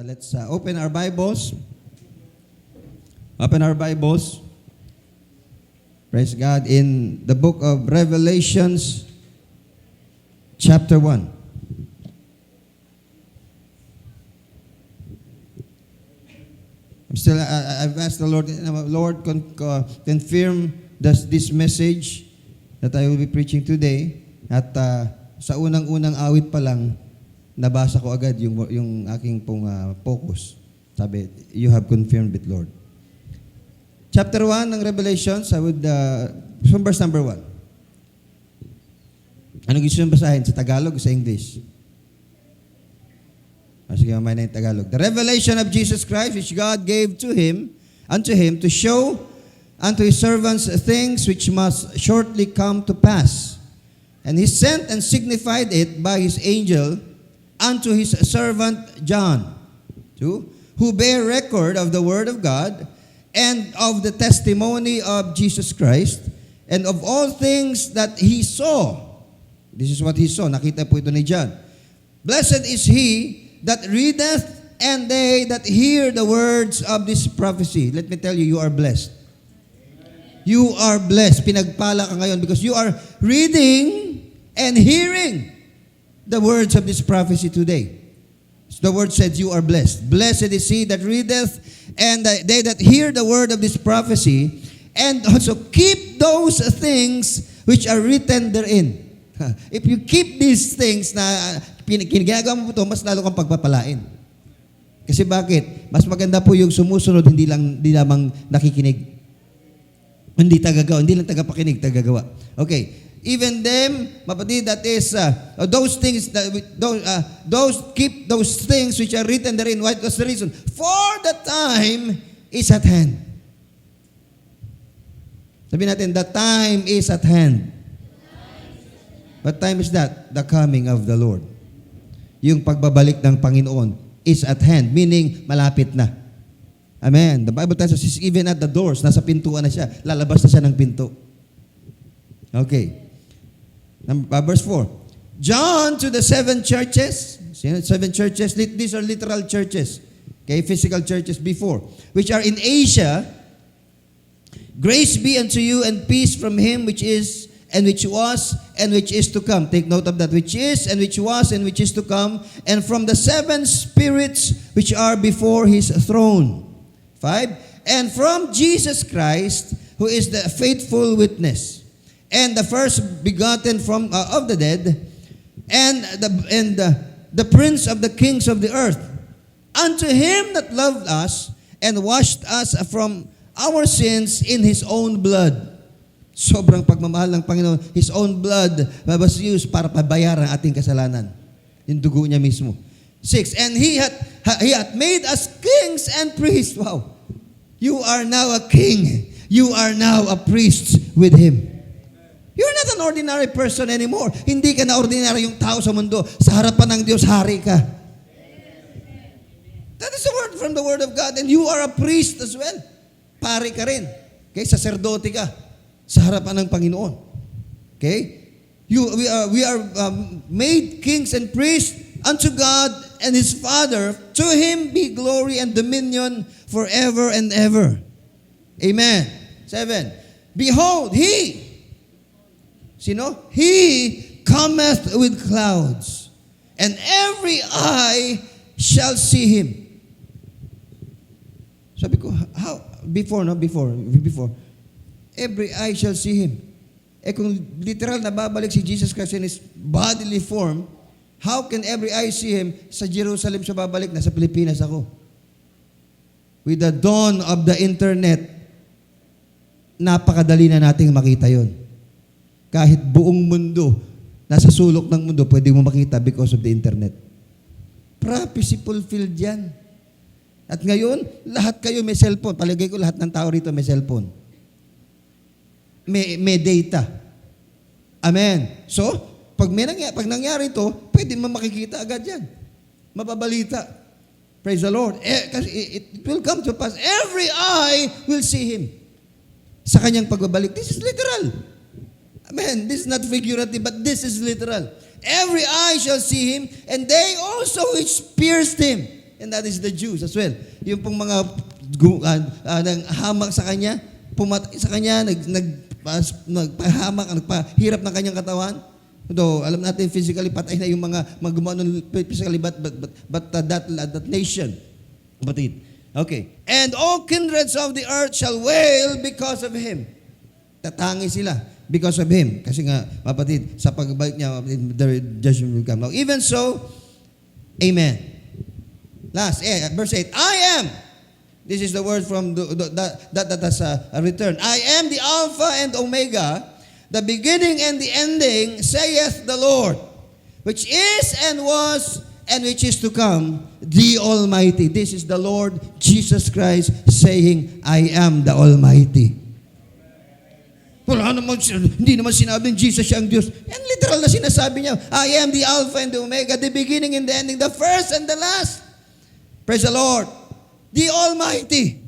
Let's open our Bibles. Open our Bibles. Praise God. In the book of Revelations, chapter 1. I've asked the Lord, Lord, confirm this message that I will be preaching today. At sa unang-unang awit pa lang, nabasa ko agad yung aking pong focus. Sabi, you have confirmed it, Lord. Chapter 1 ng Revelations, I would, from verse number 1. Anong gusto nyo basahin? Sa Tagalog o sa English? Sige, mamaya na yung Tagalog. The revelation of Jesus Christ, which God gave unto him to show unto his servants things which must shortly come to pass. And he sent and signified it by his angel unto his servant John, who bear record of the word of God and of the testimony of Jesus Christ and of all things that he saw. This is what he saw. Nakita po ito ni John. Blessed is he that readeth, and they that hear the words of this prophecy. Let me tell you, you are blessed. You are blessed. Pinagpala ka ngayon because you are reading and hearing the words of this prophecy today. So the word says you are blessed. Blessed is he that readeth, and they that hear the word of this prophecy, and also keep those things which are written therein. If you keep these things na ginagawa mo ito, mas lalo kang pagpapalain. Kasi bakit? Mas maganda po yung sumusunod, hindi lamang nakikinig. Hindi tagagawa, hindi lang tagapakinig, tagagawa. Okay. Even them, mapatid, that is, those things, those keep those things which are written therein. What was the reason? For the time is at hand. Sabihin natin, the time is at hand. What time is that? The coming of the Lord. Yung pagbabalik ng Panginoon is at hand, meaning malapit na. Amen. The Bible tells us he's even at the doors. Nasa pintuan na siya. Lalabas na siya ng pinto. Okay. Verse 4. John to the seven churches. Seven churches. These are literal churches. Okay, physical churches before. Which are in Asia. Grace be unto you and peace from him which is and which was, and which is to come. Take note of that. Which is, and which was, and which is to come. And from the seven spirits which are before his throne. 5. And from Jesus Christ, who is the faithful witness, and the first begotten from of the dead, and the prince of the kings of the earth. Unto him that loved us, and washed us from our sins in his own blood. Sobrang pagmamahal ng Panginoon. His own blood was used para pabayaran ang ating kasalanan. Yung dugo niya mismo. 6. And he hath made us kings and priests. Wow. You are now a king. You are now a priest with him. You're not an ordinary person anymore. Hindi ka na ordinary yung tao sa mundo. Sa harapan ng Diyos, hari ka. That is the word from the word of God. And you are a priest as well. Pari ka rin. Okay? Sacerdote ka. Sa harapan ng Panginoon. Okay? We are made kings and priests unto God and His Father. To Him be glory and dominion forever and ever. Amen. 7. Behold, He. Sino? He cometh with clouds, and every eye shall see Him. Sabi ko, how? Before. Every eye shall see Him. Kung literal na babalik si Jesus Christ in His bodily form, how can every eye see Him? Sa Jerusalem siya babalik, nasa Pilipinas ako. With the dawn of the internet, napakadali na nating makita yon. Kahit buong mundo, nasa sulok ng mundo, pwede mo makita because of the internet. Prophecy fulfilled yan. At ngayon, lahat kayo may cellphone. Palagay ko lahat ng tao rito may cellphone. May data. Amen. So, pag nangyari ito, pwede mo makikita agad yan. Mababalita. Praise the Lord. Kasi it will come to pass. Every eye will see Him. Sa kanyang pagbabalik. This is literal. Amen. This is not figurative, but this is literal. Every eye shall see Him, and they also which pierced Him. And that is the Jews as well. Yung pong mga nang hamak sa kanya, pumatay sa kanya, nagpahamak, nagpahirap ng kanyang katawan. Though, alam natin physically patay na yung mga gumawa nun physically, but that nation. Batid. Okay. And all kindreds of the earth shall wail because of him. Tatangi sila because of him. Kasi nga, mapatid, sa pagbalik niya, the judgment will come. Now, even so, amen. Last, verse 8. I am. This is the word from that has a return. I am the Alpha and Omega, the beginning and the ending, saith the Lord, which is and was and which is to come, the Almighty. This is the Lord Jesus Christ saying, I am the Almighty. Wala naman, hindi naman sinabi ng Jesus siya ang Diyos. Yan literal na sinasabi niya. I am the Alpha and the Omega, the beginning and the ending, the first and the last. Praise the Lord. The Almighty.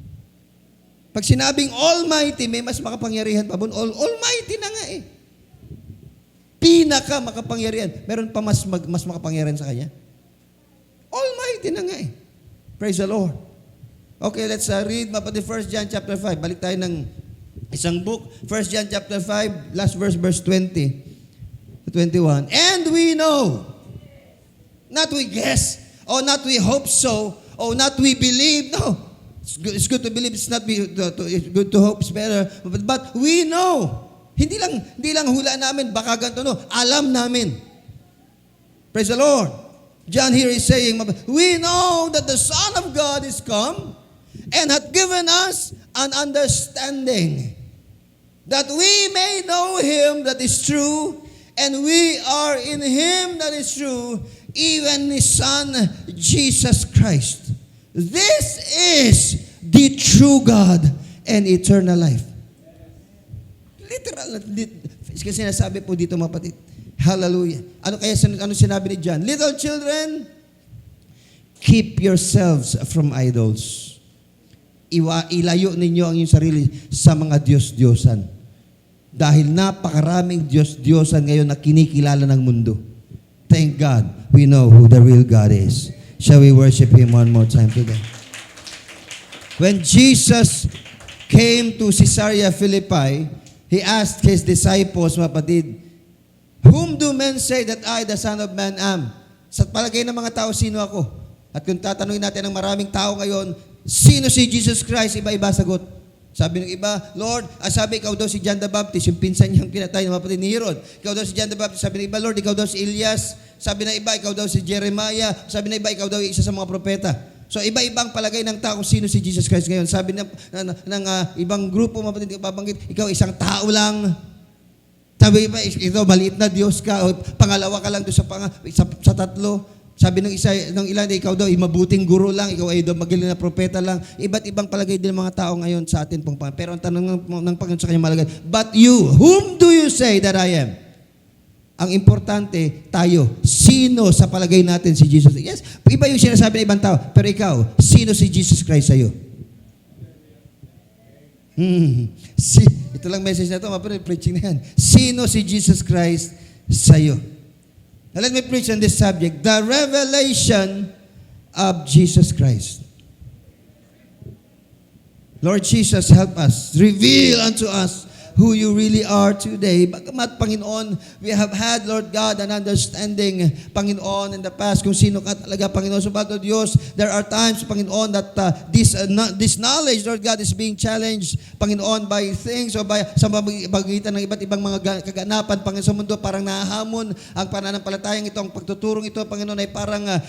Pag sinabing Almighty, may mas makapangyarihan pa. Almighty na nga eh. Pinaka makapangyarihan. Meron pa mas makapangyarihan sa Kanya? Almighty na nga eh. Praise the Lord. Okay, let's read mapati 1 John chapter 5. Balik tayo ng isang book. 1 John chapter 5, last verse 20 to 21. And we know, not we guess, or not we hope so, or not we believe. No. It's good to believe. It's not it's good to hope. It's better. But we know. Hindi lang hula namin. Baka ganito, no. Alam namin. Praise the Lord. John here is saying, we know that the Son of God is come and hath given us an understanding that we may know Him that is true, and we are in Him that is true, even His Son, Jesus Christ. This is the true God and eternal life. Literal. Kasi sinasabi po dito mga kapatid. Hallelujah. Ano sinabi ni John? Little children, keep yourselves from idols. Ilayo ninyo ang inyong sarili sa mga Diyos-Diyosan. Dahil napakaraming Diyos-Diyosan ngayon na kinikilala ng mundo. Thank God, we know who the real God is. Shall we worship Him one more time today? When Jesus came to Caesarea Philippi, He asked His disciples, mga kapatid, whom do men say that I, the Son of Man, am? Sa palagay ng mga tao, sino ako? At kung tatanungin natin ng maraming tao ngayon, sino si Jesus Christ? Iba-iba sagot. Sabi ng iba, Lord, sabi ikaw daw si John the Baptist, yung pinsan niyang pinatay ng kapatid ni Herod. Ikaw daw si John the Baptist. Sabi ng iba, Lord, ikaw daw si Elias. Sabi ng iba, ikaw daw si Jeremiah. Sabi ng iba, ikaw daw isa sa mga propeta. So iba-ibang palagay ng tao kung sino si Jesus Christ ngayon. Sabi ng ibang grupo, mga kapatid, pabanggit, ikaw isang tao lang. Sabi ba, ito, maliit na Diyos ka, o pangalawa ka lang doon sa tatlo. Sabi ng ilan, ikaw daw, mabuting guro lang, ikaw ay daw magaling na propeta lang. Iba't ibang palagay din ng mga tao ngayon sa atin pong Panginoon. Pero ang tanong ng Panginoon sa kanyang malagay, but you, whom do you say that I am? Ang importante, tayo, sino sa palagay natin si Jesus? Yes, iba yung sinasabi ng ibang tao, pero ikaw, sino si Jesus Christ sa'yo? Ito lang message na ito, preaching na yan. Sino si Jesus Christ sa'yo? Now let me preach on this subject, the revelation of Jesus Christ. Lord Jesus, help us. Reveal unto us who you really are today. Bagamat, Panginoon, we have had, Lord God, an understanding, Panginoon, in the past kung sino ka talaga, Panginoon. Subalit, Diyos, there are times, Panginoon, that this knowledge, Lord God, is being challenged, Panginoon, by things o sa pagitan ng iba't ibang mga kaganapan, Panginoon, sa mundo. Parang nahahamon ang pananampalatayang ito, ang pagtuturong ito, Panginoon, ay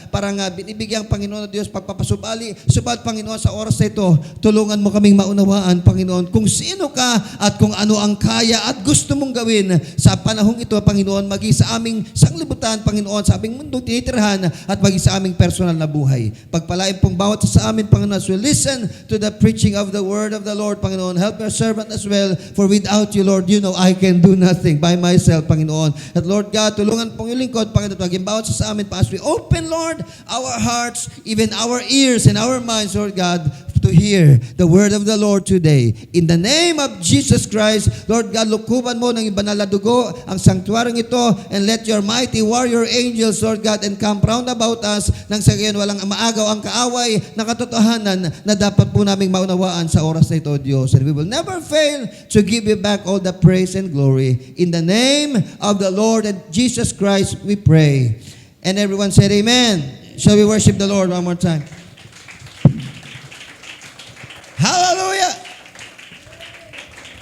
parang binibigyan, Panginoon, Diyos, pagpapasubali. Subalit, Panginoon, sa oras na ito, tulungan mo kaming maunawaan, Panginoon, kung sino ka at kung ano ang kaya at gusto mong gawin sa panahong ito, Panginoon, maging sa aming sanglibutan, Panginoon, sa aming mundo tinitirhan at maging sa aming personal na buhay. Pagpalain pong bawat sa amin, Panginoon, as we listen to the preaching of the word of the Lord, Panginoon. Help your servant as well, for without you, Lord, you know, I can do nothing by myself, Panginoon. At Lord God, tulungan pong yung lingkod, Panginoon, maging bawat sa amin, as we open, Lord, our hearts, even our ears and our minds, Lord God, to to hear the word of the Lord today. In the name of Jesus Christ, Lord God, lukuban mo ng ibanal na dugo ang sanctuary ito, and let your mighty warrior angels, Lord God, encamp round about us, nang sa gayon walang maagaw ang kaaway na katotohanan na dapat po naming maunawaan sa oras na ito, Diyos. And we will never fail to give you back all the praise and glory. In the name of the Lord and Jesus Christ, we pray. And everyone said amen. Shall we worship the Lord one more time? Hallelujah!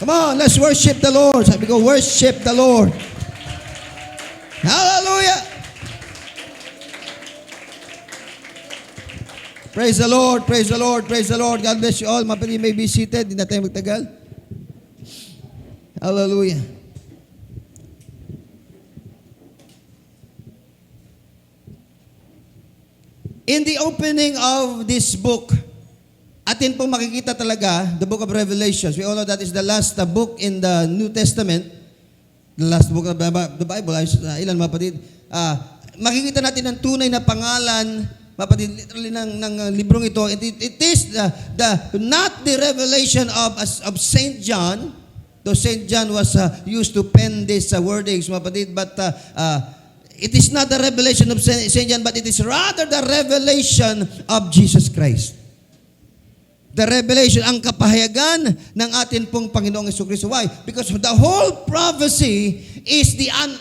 Come on, let's worship the Lord. Sabi ko, worship the Lord. Hallelujah! Praise the Lord, praise the Lord, praise the Lord. God bless you all. Mapili may be seated. Hindi na tayo magtagal. Hallelujah. In the opening of this book, atin pong makikita talaga, the book of Revelations. We all know that is the last book in the New Testament. The last book of the Bible. Ilan mapatid? Makikita natin ang tunay na pangalan, mapatid, literally ng librong ito. It is not the revelation of Saint John, though Saint John was used to pen these wordings, mapatid, but it is not the revelation of Saint John, but it is rather the revelation of Jesus Christ. The revelation, ang kapahayagan ng atin pong Panginoong Jesucristo. Why? Because the whole prophecy is an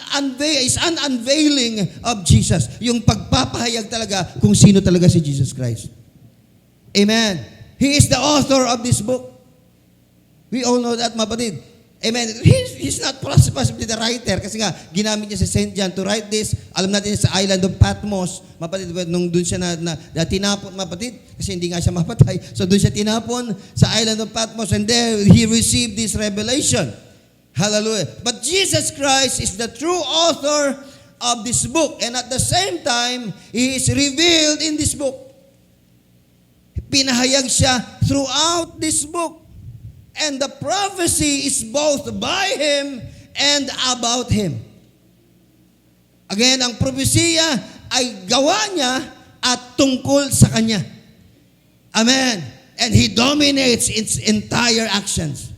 unveiling of Jesus. Yung pagpapahayag talaga kung sino talaga si Jesus Christ. Amen. He is the author of this book. We all know that, mapatid. Amen. He's not possibly the writer kasi nga ginamit niya si Saint John to write this. Alam natin sa island of Patmos, mapatid, nung doon siya na tinapon, mapatid, kasi hindi nga siya mapatay. So doon siya tinapon sa island of Patmos, and there he received this revelation. Hallelujah. But Jesus Christ is the true author of this book, and at the same time, He is revealed in this book. Pinahayag siya throughout this book. And the prophecy is both by Him and about Him. Again, ang propesya ay gawa niya at tungkol sa Kanya. Amen. And He dominates its entire actions.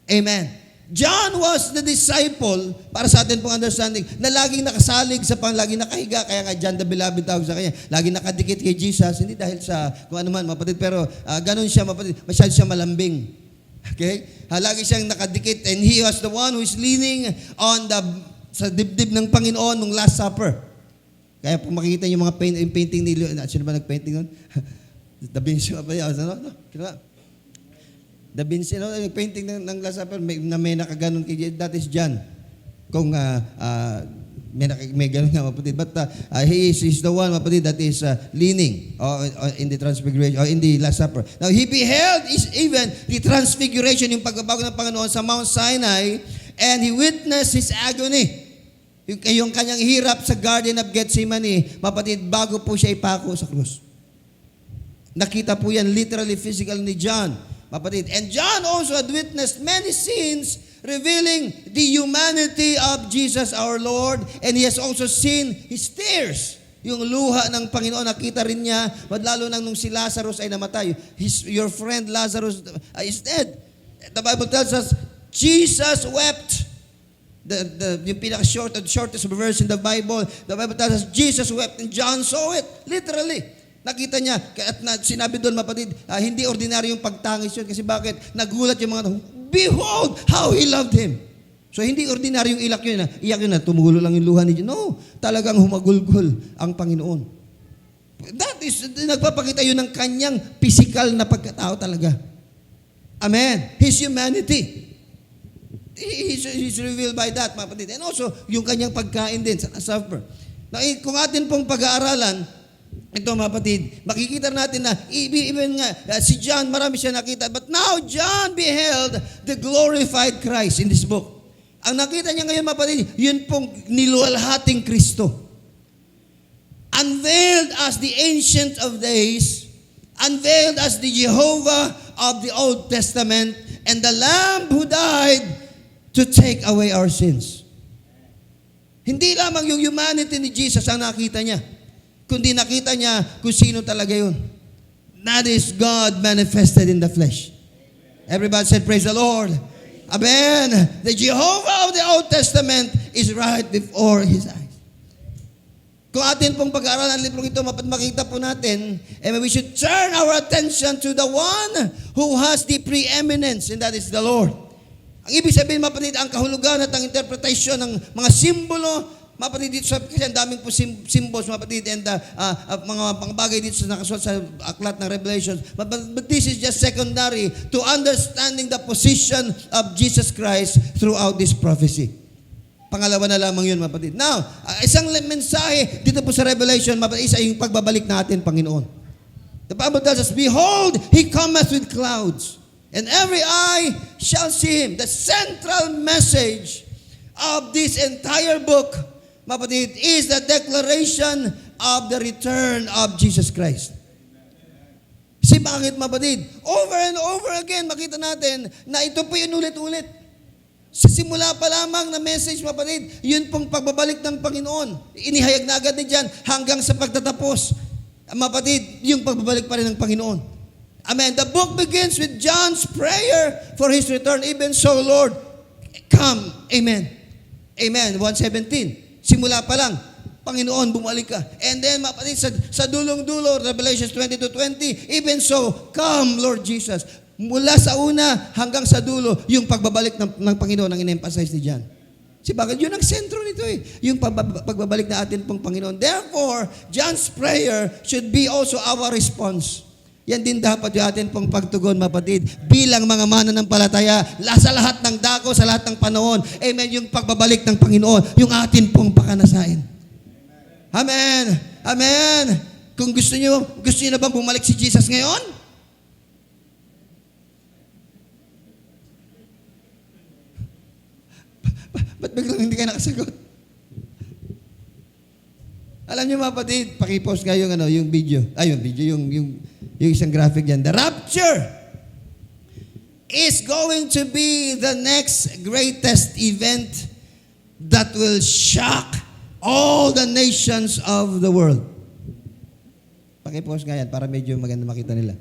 Amen. John was the disciple, para sa atin pong understanding, na laging nakasalig sa laging nakahiga, kaya nga John the Beloved tawag sa kanya, laging nakadikit kay Jesus, hindi dahil sa kung ano man, mapatid, pero ganun siya, mapatid, masyado siya malambing. Okay? Lagi siyang nakadikit, and he was the one who is leaning on sa dibdib ng Panginoon nung Last Supper. Kaya kung makikita niyo mga painting ni Leo, sino ba nag-painting nun? Da Vinci ba yan? Ano? Da Vinci, painting ng Last Supper, may nakaganon kay that is John. Kung may ganun nga, mapatid. But he is the one, mapatid, that is leaning in the transfiguration, or in the Last Supper. Now, he beheld even the transfiguration, yung pagbabago ng Panginoon sa Mount Sinai, and he witnessed his agony. Yung kanyang hirap sa Garden of Gethsemane, mapatid, bago po siya ipako sa krus. Nakita po yan literally, physical ni John, mapatid. And John also had witnessed many scenes revealing the humanity of Jesus our Lord, and he has also seen his tears. Yung luha ng Panginoon, nakita rin niya, lalo nang nung si Lazarus ay namatay. Your friend Lazarus is dead. The Bible tells us, Jesus wept. Yung shortest verse in the Bible tells us, Jesus wept, and John saw it, literally. Nakita niya, at sinabi doon, mapatid, hindi ordinaryo yung pagtangis yun. Kasi bakit? Nagulat yung mga, behold how He loved him. So hindi ordinaryong iyak yun na tumugulo lang yung luha ni John. No, talagang humagulgol ang Panginoon. That is, nagpapakita yun ng kanyang physical na pagkatao talaga. Amen. His humanity. He's revealed by that, mapatid. And also, yung kanyang pagkain din sa supper. Now, kung atin pong pag-aaralan, ito, mapatid, makikita natin na even nga si John, marami siya nakita, but now John beheld the glorified Christ in this book. Ang nakita niya ngayon, mapatid, yun pong niluwalhating Kristo. Unveiled as the Ancient of Days, unveiled as the Jehovah of the Old Testament, and the Lamb who died to take away our sins. Hindi lamang yung humanity ni Jesus ang nakita niya, kundi nakita niya kung sino talaga yun. That is God manifested in the flesh. Everybody said, praise the Lord. Amen. The Jehovah of the Old Testament is right before His eyes. Kung atin pong pag-aaralan ang librong ito, makita po natin, and we should turn our attention to the one who has the preeminence, and that is the Lord. Ang ibig sabihin, mapatid, ang kahulugan at ang interpretation ng mga simbolo, mapatid dito sa, kasi ang daming po symbols, mapatid, and mga bagay dito sa nakasulat sa aklat ng Revelation. But this is just secondary to understanding the position of Jesus Christ throughout this prophecy. Pangalawa na lamang yun, mapatid. Now, isang mensahe dito po sa Revelation, mapatid, isa yung pagbabalik natin, Panginoon. The Bible tells us, behold, He cometh with clouds, and every eye shall see Him. The central message of this entire book, mapatid, is the declaration of the return of Jesus Christ. Si bakit, mapatid? Over and over again, makita natin na ito po yung ulit-ulit. Sa simula pa lamang na message, mapatid, yun pong pagbabalik ng Panginoon. Inihayag na agad ni John hanggang sa pagtatapos. Mapatid, yung pagbabalik pa rin ng Panginoon. Amen. The book begins with John's prayer for His return. Even so, Lord, come. Amen. Amen. 1:17. Simula pa lang, Panginoon, bumalik ka. And then, mapatid, sa dulong-dulo, Revelation 20-20, even so, come, Lord Jesus. Mula sa una hanggang sa dulo, yung pagbabalik ng Panginoon ang in-emphasize ni John. Si bakit? Yun ang sentro nito eh. Yung pagbabalik na atin pong Panginoon. Therefore, John's prayer should be also our response. Yan din dapat yung atin pong pagtugon, mapatid. Bilang mga mananampalataya, sa lahat ng dako, sa lahat ng panahon. Amen. Yung pagbabalik ng Panginoon, yung atin pong pakanasain. Amen. Amen. Kung gusto niyo na bang bumalik si Jesus ngayon? Ba't biglang hindi ka nakasagot? Alam niyo, mapatid, pakipost nga yung video. Yung isang graphic yan. The rapture is going to be the next greatest event that will shock all the nations of the world. Pakipost nga yan para medyo maganda makita nila.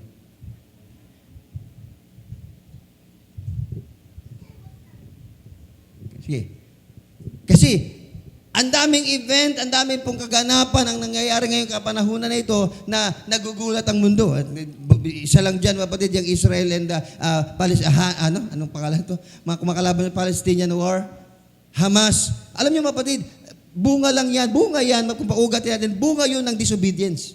Sige. Kasi, ang daming event, ang daming pong kaganapan ang nangyayari ngayong kapanahunan na ito na nagugulat ang mundo. At isa lang dyan, mapatid, yung Israel and anong pangalan ito? Mga kumakalaban ng Palestinian War, Hamas. Alam niyo, mapatid, bunga lang yan, kung paugatin natin, bunga yun ng disobedience.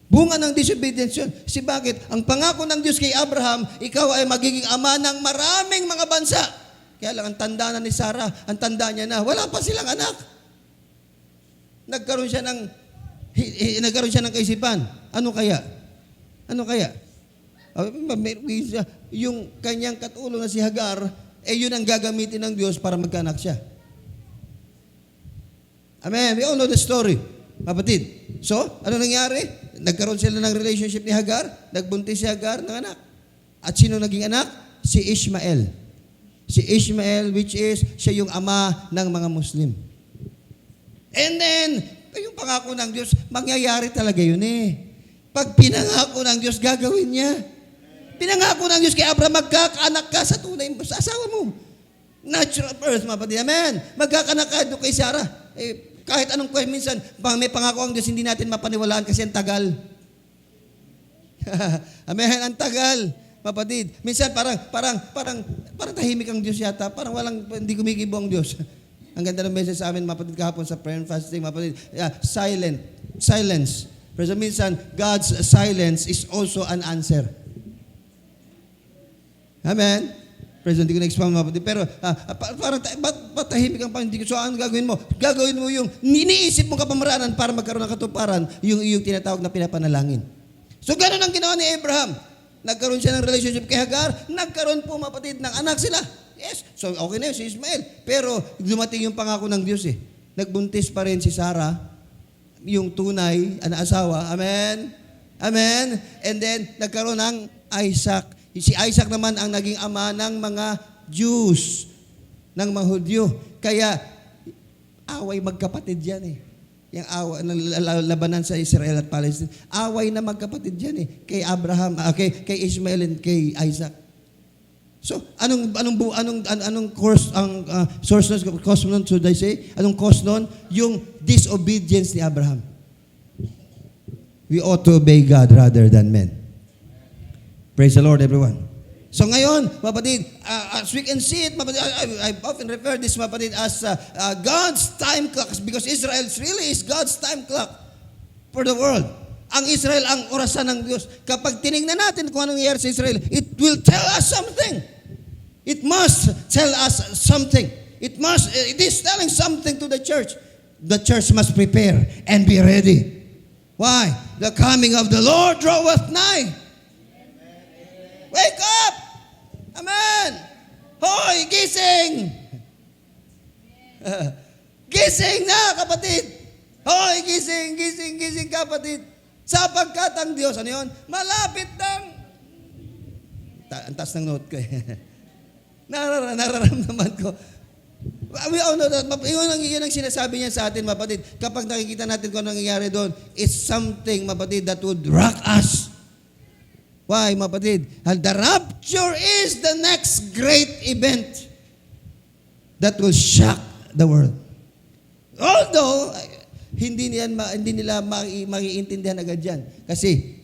Bunga ng disobedience yun. Kasi bakit? Ang pangako ng Diyos kay Abraham, ikaw ay magiging ama ng maraming mga bansa. Kaya lang, ang tanda na ni Sarah, ang tanda niya na, wala pa silang anak. Nagkaroon siya ng kaisipan. Ano kaya? Yung kanyang katulong na si Hagar, yun ang gagamitin ng Diyos para magkaanak siya. Amen. We all know the story, kapatid. So, ano nangyari? Nagkaroon sila ng relationship ni Hagar, nagbuntis si Hagar ng anak. At sino naging anak? Si Ishmael. Si Ishmael, which is, siya yung ama ng mga Muslim. And then, yung pangako ng Diyos, mangyayari talaga yun eh. Pag pinangako ng Diyos, gagawin niya. Pinangako ng Diyos kay Abraham, magkakaanak ka sa tunay sa asawa mo. Natural birth, mapatid. Amen. Magkakaanak ka doon kay Sarah. Kahit anong kwento, minsan, may pangako ang Diyos, hindi natin mapaniwalaan kasi ang tagal. Amen, ang tagal. Mapatid, minsan parang tahimik ang Diyos yata, parang hindi kumikibo ang Diyos. Ang ganda ng message sa amin, mapatid, kahapon sa prayer and fasting, mapatid, silence. Pero minsan, God's silence is also an answer. Amen? Pero hindi ko na-expound, mapatid. Pero parang tahimik ang Panginoon. So, ano gagawin mo? Gagawin mo yung iniisip mong kapamaraanan para magkaroon ng katuparan, yung tinatawag na pinapanalangin. So, gano'n ang ginawa ni Abraham. Nagkaroon siya ng relationship kay Hagar, nagkaroon po, mapatid, ng anak sila. Yes, so okay na yun, si Ismael. Pero dumating yung pangako ng Diyos eh. Nagbuntis pa rin si Sarah, yung tunay na asawa. Amen? Amen? And then, nagkaroon ng Isaac. Si Isaac naman ang naging ama ng mga Jews, ng mga Hudyo. Kaya, away magkapatid yan eh. Yung labanan sa Israel at Palestine. Away na magkapatid yan eh. Kay Abraham, kay Ishmael and kay Isaac. So, anong course ang source nun, cause nun should I say? Anong cause nun? Yung disobedience ni Abraham. We ought to obey God rather than men. Praise the Lord, everyone. So ngayon, mapatid, as we can see it, mapatid, I often refer this, mapatid, as God's time clock, because Israel really is God's time clock for the world. Ang Israel ang orasan ng Diyos. Kapag tinignan natin kung anong nangyayari sa Israel, it will tell us something. It must tell us something. It is telling something to the church. The church must prepare and be ready. Why? The coming of the Lord draweth nigh. Wake up! Amen! Hoy, gising! Gising na, kapatid! Hoy, gising, kapatid! Sapagkat ang Diyos, ano yun? Malapit ng... Ang taas ng note ko eh. Nararamdaman ko. We all know that. Yun ang sinasabi niya sa atin, mapatid. Kapag nakikita natin kung ano nangyayari doon, it's something, mapatid, that would rock us. Why, mapatid? The rapture is the next great event that will shock the world. Although, hindi nila maiintindihan agad yan. Kasi,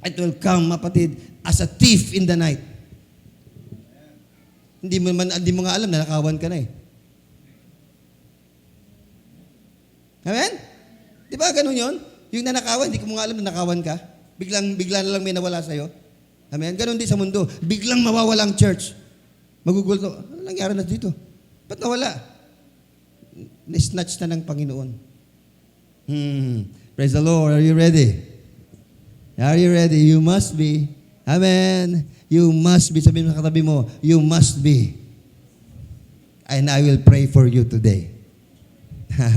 it will come, mapatid, as a thief in the night. Hindi mo nga alam, nanakawan ka na eh. Amen? Di ba ganun yun? Yung nanakawan, hindi ko mo nga alam na nakawan ka. Bigla na lang may nawala sa'yo. Amen? Ganon din sa mundo. Biglang mawawala ang church. Magugulto, ano nangyari na dito? Ba't nawala? Nisnatch na ng Panginoon. Praise the Lord. Are you ready? Are you ready? You must be. Amen. You must be. Sabihin mo sa katabi mo, you must be. And I will pray for you today.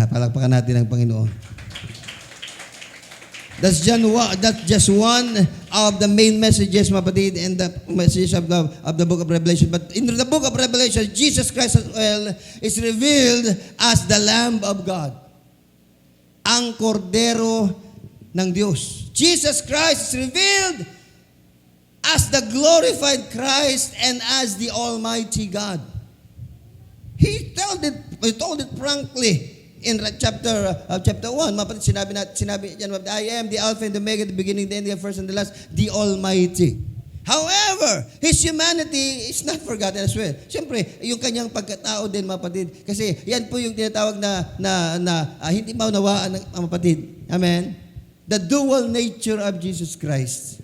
Palakpakan natin ang Panginoon. That's just one of the main messages, mapatid, in the message of the book of Revelation. But in the book of Revelation, Jesus Christ as well is revealed as the Lamb of God. Ang kordero ng Diyos. Jesus Christ is revealed as the glorified Christ and as the Almighty God. He told it frankly. In chapter 1, mapatid, sinabi niyan, I am the Alpha and the Omega, the beginning, the end, the first and the last, the Almighty. However, His humanity is not forgotten as well. Siyempre, yung kanyang pagkatao din, mapatid. Kasi yan po yung tinatawag na hindi maunawaan ng mapatid. Amen? The dual nature of Jesus Christ.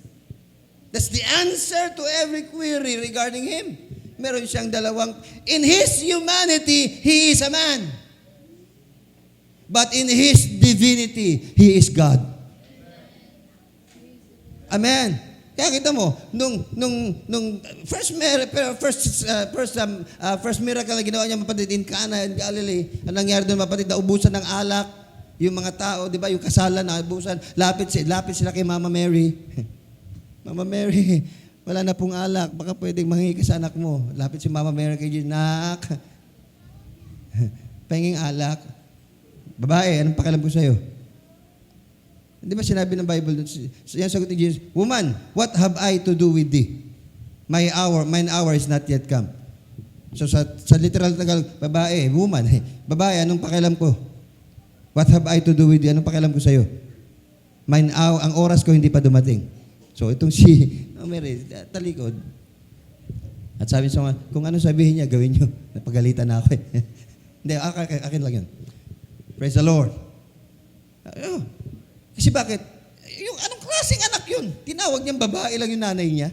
That's the answer to every query regarding Him. Meron siyang dalawang, in His humanity, He is a man. But in His divinity, He is God. Amen. Kaya kita mo, nung first miracle na ginawa niya, mapatid, in Cana in Galilee, ang nangyari doon, mapatid, naubusan ng alak, yung mga tao, di ba, yung kasalan, naubusan, lapit sila kay Mama Mary. Mama Mary, wala na pong alak, baka pwedeng manghingi ka sa anak mo. Lapit si Mama Mary kay Jesus, nak, pahinging alak. Babae, anong pakialam ko sa'yo? Hindi ba sinabi ng Bible? Yan sagot ni Jesus, woman, what have I to do with thee? Mine hour is not yet come. So sa literal Tagalog, babae, woman, babae, anong pakialam ko? What have I to do with thee? Anong pakialam ko sa'yo? Mine hour, ang oras ko hindi pa dumating. So itong si Mary, talikod. At sabi sa mga, kung ano sabihin niya, gawin niyo. Napagalitan na ako eh. Hindi, akin lang yun. Praise the Lord. Kasi bakit? Yung anong klaseng anak yun? Tinawag niyang babae lang yung nanay niya.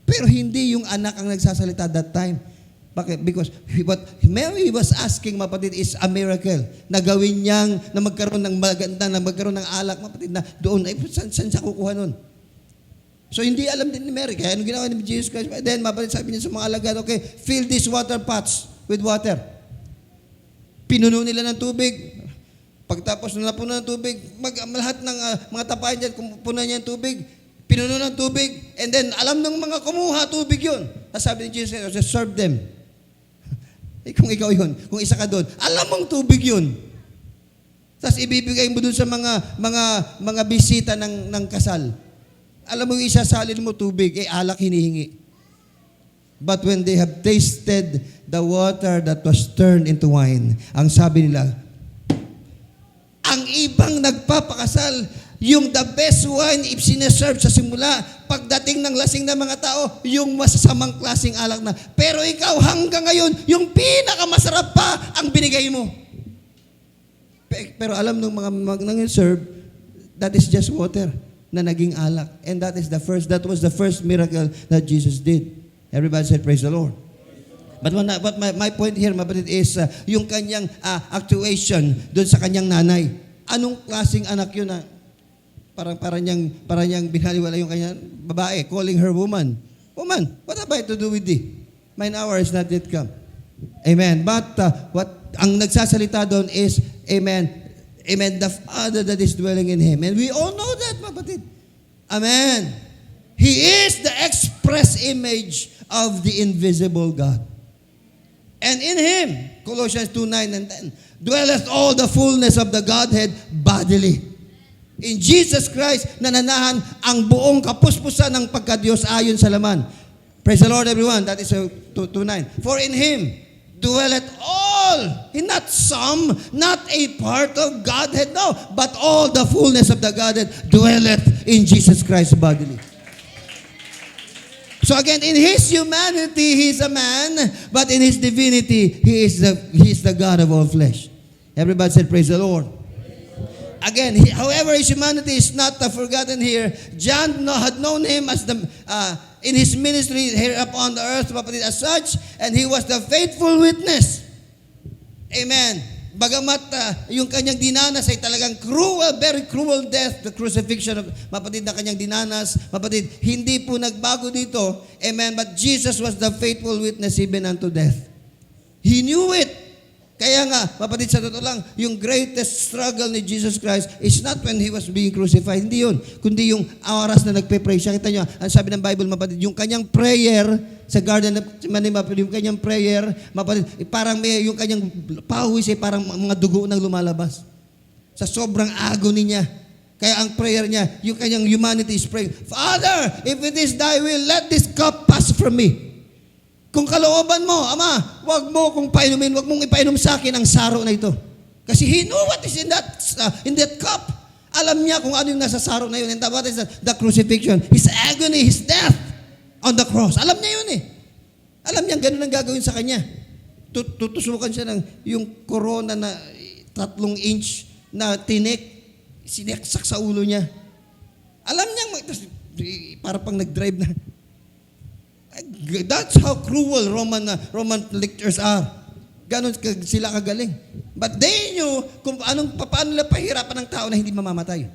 Pero hindi yung anak ang nagsasalita that time. Bakit? Because what Mary was asking, mapatid, is a miracle. Na gawin niyang, na magkaroon ng maganda, na magkaroon ng alak, mapatid, na doon. Ay, saan siya kukuha nun? So, hindi alam din ni Mary. Kaya anong ginawa ni Jesus Christ? Then, mapatid, sabi niya sa mga alagad, okay, fill these water pots with water. Pinuno nila ng tubig. Pagtapos na napuno ng tubig, lahat ng mga tapayan dyan, puno niya ng tubig, pinuno ng tubig, and then alam ng mga kumuha, tubig yun. Sabi ni Jesus, serve them. Kung ikaw yun, kung isa ka doon, alam mong tubig yun. Tapos ibibigay mo dun sa mga bisita ng kasal. Alam mo, yung isasalin mo tubig, alak hinihingi. But when they have tasted the water that was turned into wine, ang sabi nila, ang ibang nagpapakasal, yung the best wine if sineserve sa simula, pagdating ng lasing na mga tao, yung masasamang klaseng alak na. Pero ikaw hanggang ngayon, yung pinakamasarap pa ang binigay mo. Pero alam nung mga nang-serve, that is just water na naging alak. And that was the first miracle that Jesus did. Everybody said, praise the Lord. But my point here, mabatid, is yung kanyang actuation doon sa kanyang nanay. Anong klaseng anak yun na parang niyang binaliwala yung kanyang babae, calling her woman. Woman, what have I to do with thee? Mine hour is not yet come. Amen. But ang nagsasalita doon is, amen, the Father that is dwelling in him. And we all know that, mabatid. Amen. He is the express image of the invisible God. And in him, Colossians 2:9 and 10, dwelleth all the fullness of the Godhead bodily. In Jesus Christ, nananahan ang buong kapuspusan ng pagkadiyos ayon sa laman. Praise the Lord, everyone. That is 2:9. For in him dwelleth all, not some, not a part of Godhead, no, but all the fullness of the Godhead dwelleth in Jesus Christ bodily. So again, in his humanity, he is a man, but in his divinity, he is the God of all flesh. Everybody said, praise the Lord. Again, however, his humanity is not forgotten here. John had known him as in his ministry here upon the earth as such, and he was the faithful witness. Amen. Bagamat yung kanyang dinanas ay talagang cruel, very cruel death, the crucifixion of mapatid na kanyang dinanas, mapatid, hindi po nagbago dito. Amen. But Jesus was the faithful witness even unto death. He knew it. Kaya nga, mapatid, sa totoo lang, yung greatest struggle ni Jesus Christ is not when He was being crucified. Hindi yun. Kundi yung oras na nagpe-pray siya. Kita nyo, ang sabi ng Bible, mapatid, yung kanyang prayer sa Garden of Gethsemane, yung kanyang prayer, mapatid, parang yung kanyang pawis ay parang mga dugo nang lumalabas. Sa sobrang agony niya. Kaya ang prayer niya, yung kanyang humanity is praying, Father, if it is thy will, let this cup pass from me. Kung kalooban mo, Ama, wag mo kong painumin, wag mong ipainom sa akin ang saro na ito. Kasi he knew what is in that cup. Alam niya kung ano yung nasa saro na yun. And what is the crucifixion? His agony, his death on the cross. Alam niya yun eh. Alam niya ganun ang gagawin sa kanya. Tutusukan siya ng yung corona na 3 inch na tinik, sineksak sa ulo niya. Alam niya, para pang nag-drive na. That's how cruel Roman lictors are. Ganon sila kagaling. But they knew kung paano nila pahirapan ng tao na hindi mamamatay.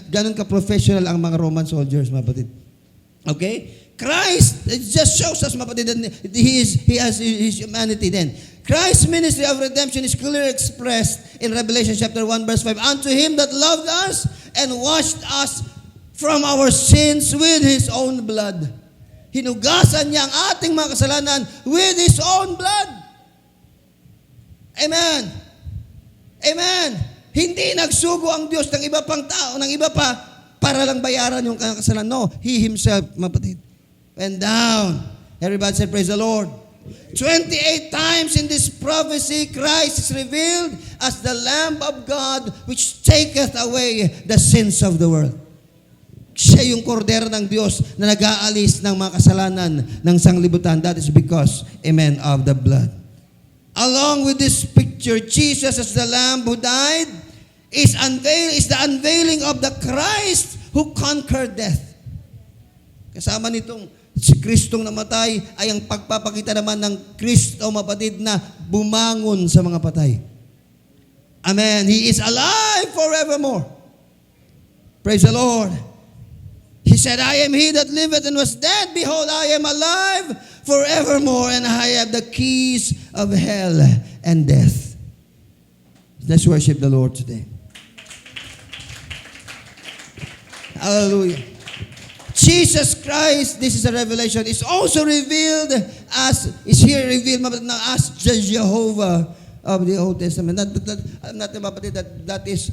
Ganon ka-professional ang mga Roman soldiers, mapatid. Okay? Christ, it just shows us, mapatid, that he has his humanity then. Christ's ministry of redemption is clearly expressed in Revelation chapter 1 verse 5. Unto him that loved us and washed us from our sins with His own blood. Hinugasan niya ang ating mga kasalanan with His own blood. Amen. Amen. Hindi nagsugo ang Diyos ng iba pang tao, ng iba pa, para lang bayaran yung kasalanan. No, He Himself, mapatid, went down. Everybody said, praise the Lord. 28 times in this prophecy, Christ is revealed as the Lamb of God which taketh away the sins of the world. Siya yung kordero ng Diyos na nag-aalis ng mga kasalanan ng sanglibutan. That is because, amen, of the blood. Along with this picture, Jesus as the Lamb who died is the unveiling of the Christ who conquered death. Kasama nitong si Kristong namatay ay ang pagpapakita naman ng Kristo, mapatid, na bumangon sa mga patay. Amen. He is alive forevermore. Praise the Lord. He said, I am he that liveth and was dead. Behold, I am alive forevermore, and I have the keys of hell and death. Let's worship the Lord today. Hallelujah. Jesus Christ, this is a revelation, is also revealed as, is here revealed as Jehovah of the Old Testament. Alam natin mga kapatid, that is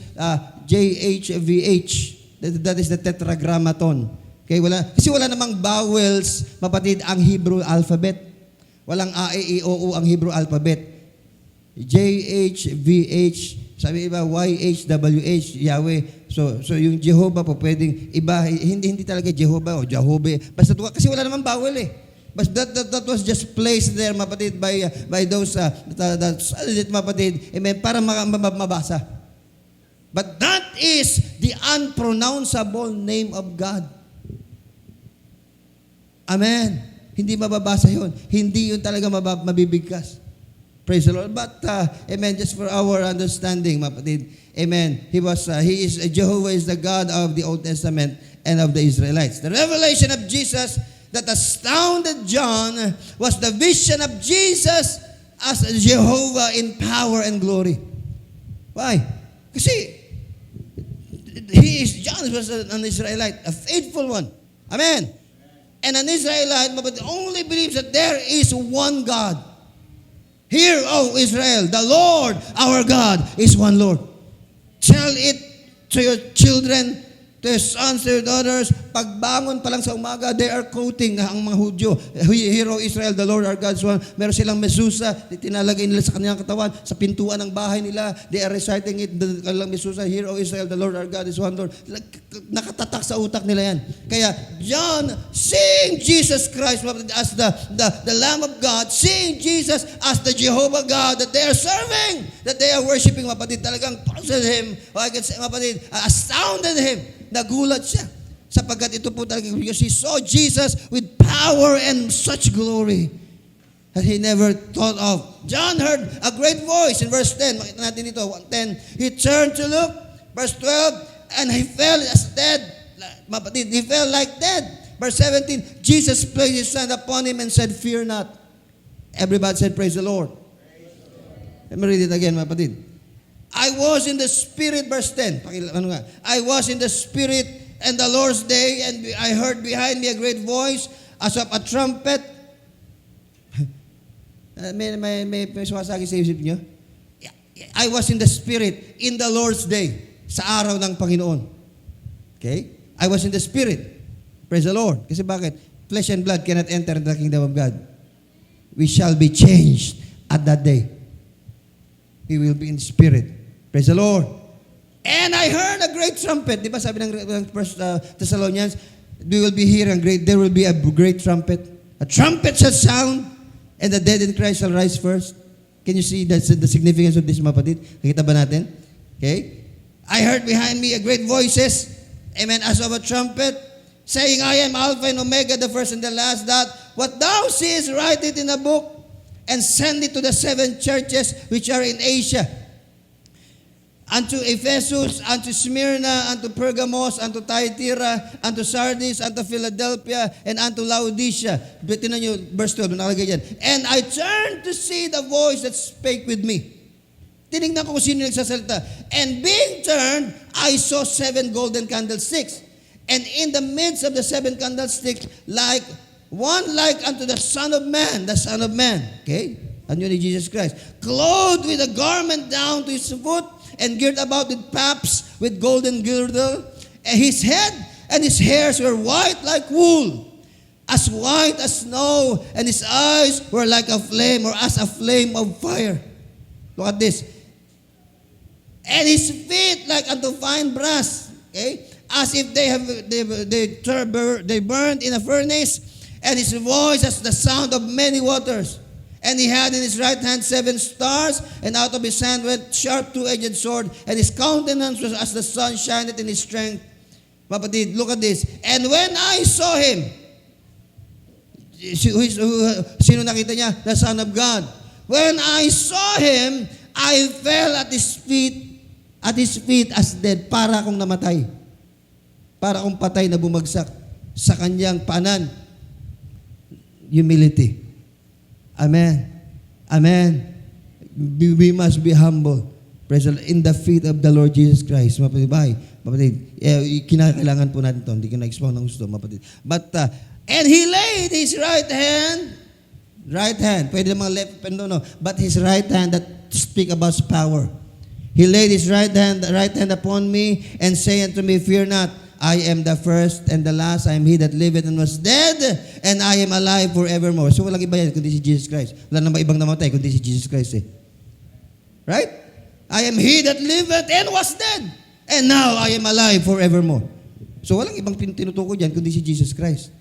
JHVH. That is the Tetragrammaton. Okay, kasi wala namang vowels, kapatid, ang Hebrew alphabet. Walang A, E, I, O, U ang Hebrew alphabet. JHVH, sabi iba, YHWH, Yahweh. So yung Jehovah po pwedeng iba, hindi talaga Jehovah o Jehovah. Basta kasi wala namang vowel eh. But that was just placed there, mapatid, by those mapatid, amen, para mabasa. But that is the unpronounceable name of God. Amen. Hindi mababasa yun. Hindi yun talaga mabibigkas. Praise the Lord. But, amen, just for our understanding, mapatid, amen, He is, Jehovah is the God of the Old Testament and of the Israelites. The revelation of Jesus that astounded John was the vision of Jesus as Jehovah in power and glory. Why? Kasi John was an Israelite, a faithful one. Amen. And an Israelite only believes that there is one God. Hear, O Israel, the Lord our God is one Lord. Tell it to your children, to your sons, to your daughters. Pagbangon pa lang sa umaga, they are quoting ang mga Hudyo. Hear, O Israel, the Lord our God is one. Meron silang mesusa, tinalagay nila sa kanilang katawan, sa pintuan ng bahay nila. They are reciting it, the kanilang mesusa. Hear, O Israel, the Lord our God is one Lord. Nakatatak sa utak nila yan. Kaya, John, seeing Jesus Christ as the Lamb of God, seeing Jesus as the Jehovah God that they are serving, that they are worshiping, mapatid, talagang puzzled him, o I can say, mapatid, astounded him. Nagulat siya. Sapagkat ito po talaga, because he saw Jesus with power and such glory that he never thought of. John heard a great voice in verse 10. Makita natin ito, 10. He turned to look, verse 12, and he fell as dead. Mapatid, he fell like dead. Verse 17, Jesus placed his hand upon him and said, "Fear not." Everybody said, "Praise the Lord." Let me read it again, mapatid. I was in the Spirit, verse 10. I was in the Spirit and the Lord's day, and I heard behind me a great voice as of a trumpet. may sumasagi sa isip nyo? I was in the Spirit in the Lord's day, sa araw ng Panginoon. Okay? I was in the Spirit. Praise the Lord. Kasi bakit? Flesh and blood cannot enter the kingdom of God. We shall be changed at that day. We will be in the Spirit. Praise the Lord. And I heard a great trumpet. Di ba sabi ng First Thessalonians, we will be hearing there will be a great trumpet. A trumpet shall sound, and the dead in Christ shall rise first. Can you see the significance of this, mapatid? Nakita ba natin? Okay? I heard behind me a great voices, amen, as of a trumpet, saying, I am Alpha and Omega, the first and the last, that what thou seest, write it in a book, and send it to the 7 churches which are in Asia, unto Ephesus, unto Smyrna, unto Pergamos, unto Thyatira, unto Sardis, unto Philadelphia, and unto Laodicea. Tingnan nyo, verse 12, nakalagay dyan. And I turned to see the voice that spake with me. Tinignan ko kung sino nagsasalita. And being turned, I saw 7 golden candlesticks. And in the midst of the 7 candlesticks, like unto the Son of Man, the Son of Man. Okay? Ano ni Jesus Christ? Clothed with a garment down to his foot, and girt about with paps, with golden girdle. And his head and his hairs were white like wool, as white as snow, and his eyes were like a flame, or as a flame of fire. Look at this. And his feet like unto fine brass, okay, as if they burned in a furnace, and his voice as the sound of many waters. And he had in his right hand 7 stars, and out of his hand went sharp 2-edged sword, and his countenance was as the sun shineth in his strength. Mapatid, look at this. And when I saw him, sino nakita niya? The Son of God. When I saw him, I fell at his feet as dead, para akong namatay. Para akong patay na bumagsak sa kanyang paanan. Humility. Amen. Amen. We must be humble. Praise the Lord. In the feet of the Lord Jesus Christ. Mapatid, kinakailangan po natin ito. Hindi ko na-expound ng gusto, mapatid. But, and he laid his right hand, Right hand. Pwede mga left, no. But his right hand that speak about power. He laid his right hand upon me and say unto me, fear not, I am the first and the last. I am he that liveth and was dead, and I am alive forevermore. So walang iba yan kundi si Jesus Christ. Wala namang ibang namatay kundi si Jesus Christ eh. Right? I am he that liveth and was dead, and now I am alive forevermore. So walang ibang tinutukoy dyan kundi si Jesus Christ.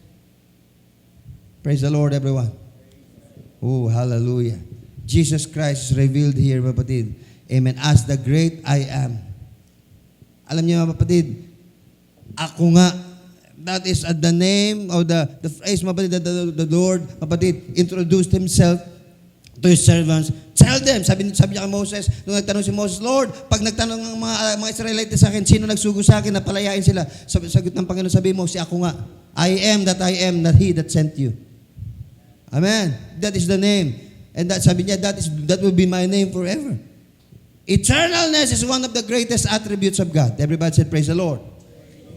Praise the Lord, everyone. Oh, hallelujah. Jesus Christ is revealed here, mga kapatid. Amen. As the great I am. Alam niyo, mga kapatid, ako nga. That is the name of the phrase, mga kapatid, that the Lord, mga kapatid, introduced Himself to His servants. Tell them, sabi niya kay Moses, nung nagtanong si Moses, Lord, pag nagtanong ng mga Israelites sa akin, sino nagsugo sa akin, napalayain sila. Sagot ng Panginoon, sabi mo, si ako nga. I am, that He that sent you. Amen. That is the name. And that, sabi niya, that will be my name forever. Eternalness is one of the greatest attributes of God. Everybody said, praise the Lord.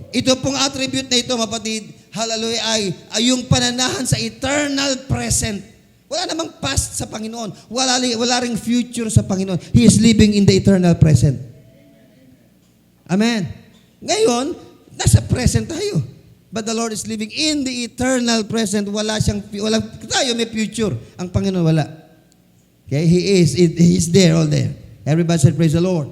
Ito pong attribute na ito, mapatid, hallelujah, ay yung pananahan sa eternal present. Wala namang past sa Panginoon. Wala ring future sa Panginoon. He is living in the eternal present. Amen. Ngayon, nasa present tayo. But the Lord is living in the eternal present. Tayo may future. Ang Panginoon wala. Okay? He is there, all there. Everybody said, praise the Lord.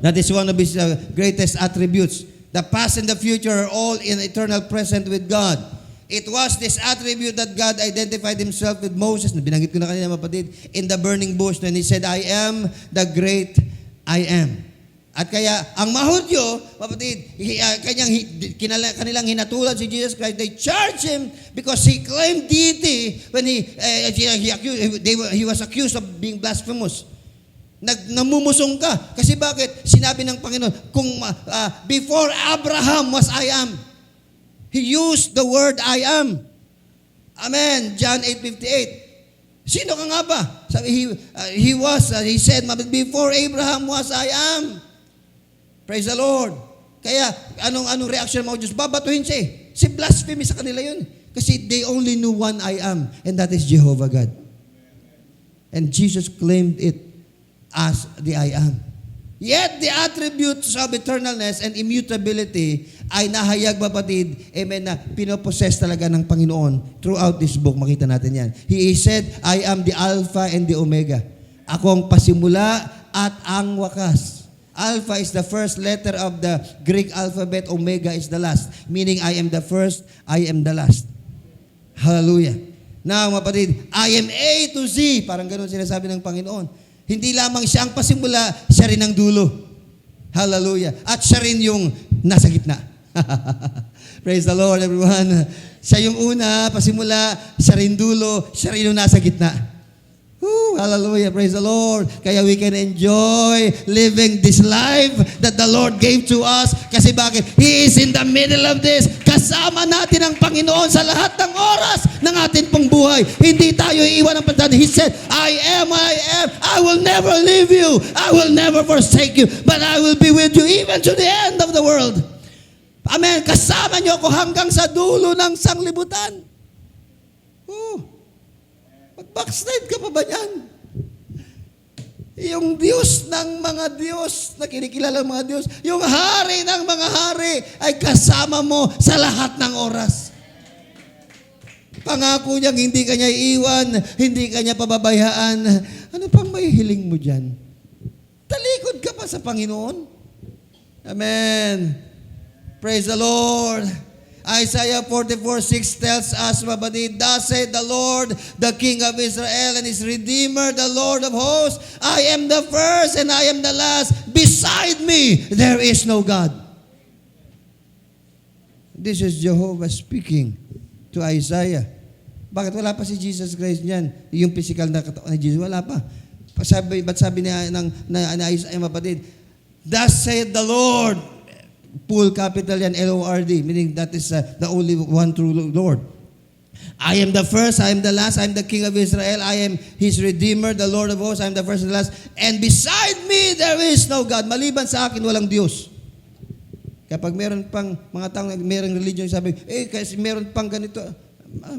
That is one of His greatest attributes. The past and the future are all in eternal present with God. It was this attribute that God identified Himself with Moses. Binanggit ko na kanina, mapatid, in the burning bush when He said, I am the great I am. At kaya, ang Mahudyo, mapatid, kanilang hinatulan si Jesus Christ. They charged Him because He claimed deity when he was accused of being blasphemous. Namumusong ka. Kasi bakit? Sinabi ng Panginoon, kung before Abraham was I am. He used the word I am. Amen. John 8:58. Sino ka nga ba? Sabi, he said, before Abraham was I am. Praise the Lord. Kaya, anong reaction mo, Diyos? Babatuhin siya eh. Si blasphemy sa kanila yun. Kasi they only knew one I am, and that is Jehovah God. And Jesus claimed it as the I am. Yet, the attributes of eternalness and immutability ay nahayag, mapatid, amen, na pinopossess talaga ng Panginoon. Throughout this book, makita natin yan. He said, I am the Alpha and the Omega. Ako ang pasimula at ang wakas. Alpha is the first letter of the Greek alphabet. Omega is the last. Meaning, I am the first, I am the last. Hallelujah. Now, mapatid, I am A to Z. Parang ganun sinasabi ng Panginoon. Hindi lamang siya ang pasimula, siya rin ang dulo. Hallelujah. At siya rin yung nasa gitna. Praise the Lord, everyone. Siya yung una, pasimula, siya rin dulo, siya rin yung nasa gitna. Hallelujah. Praise the Lord. Kaya we can enjoy living this life that the Lord gave to us. Kasi bakit? He is in the middle of this. Kasama natin ang Panginoon sa lahat ng oras ng ating pong buhay. Hindi tayo iiwan ng pagdaan. He said, I am. I will never leave you. I will never forsake you. But I will be with you even to the end of the world. Amen. Kasama niyo ako hanggang sa dulo ng sanglibutan. Backslide ka pa ba yan? Yung Diyos ng mga Diyos, na kinikilala ng mga Diyos, yung hari ng mga hari, ay kasama mo sa lahat ng oras. Pangako niyang hindi ka niya iiwan, hindi ka niya pababayaan. Ano pang may hiling mo dyan? Talikod ka pa sa Panginoon. Amen. Praise the Lord. Isaiah 44:6 tells us, mabadid, thus said the Lord, the King of Israel and His Redeemer, the Lord of hosts, I am the first and I am the last. Beside me, there is no God. This is Jehovah speaking to Isaiah. Bakit wala pa si Jesus Christ niyan? Yung physical na katawan ni Jesus, wala pa. Ba't sabi niya na Isaiah, mabadid, thus said the Lord, full capital yan, Lord, meaning that is the only one true Lord. I am the first, I am the last, I am the King of Israel, I am His Redeemer, the Lord of hosts, I am the first and the last, and beside me there is no God. Maliban sa akin, walang Diyos. Kapag meron pang mga taong merong religion, sabi, kasi meron pang ganito,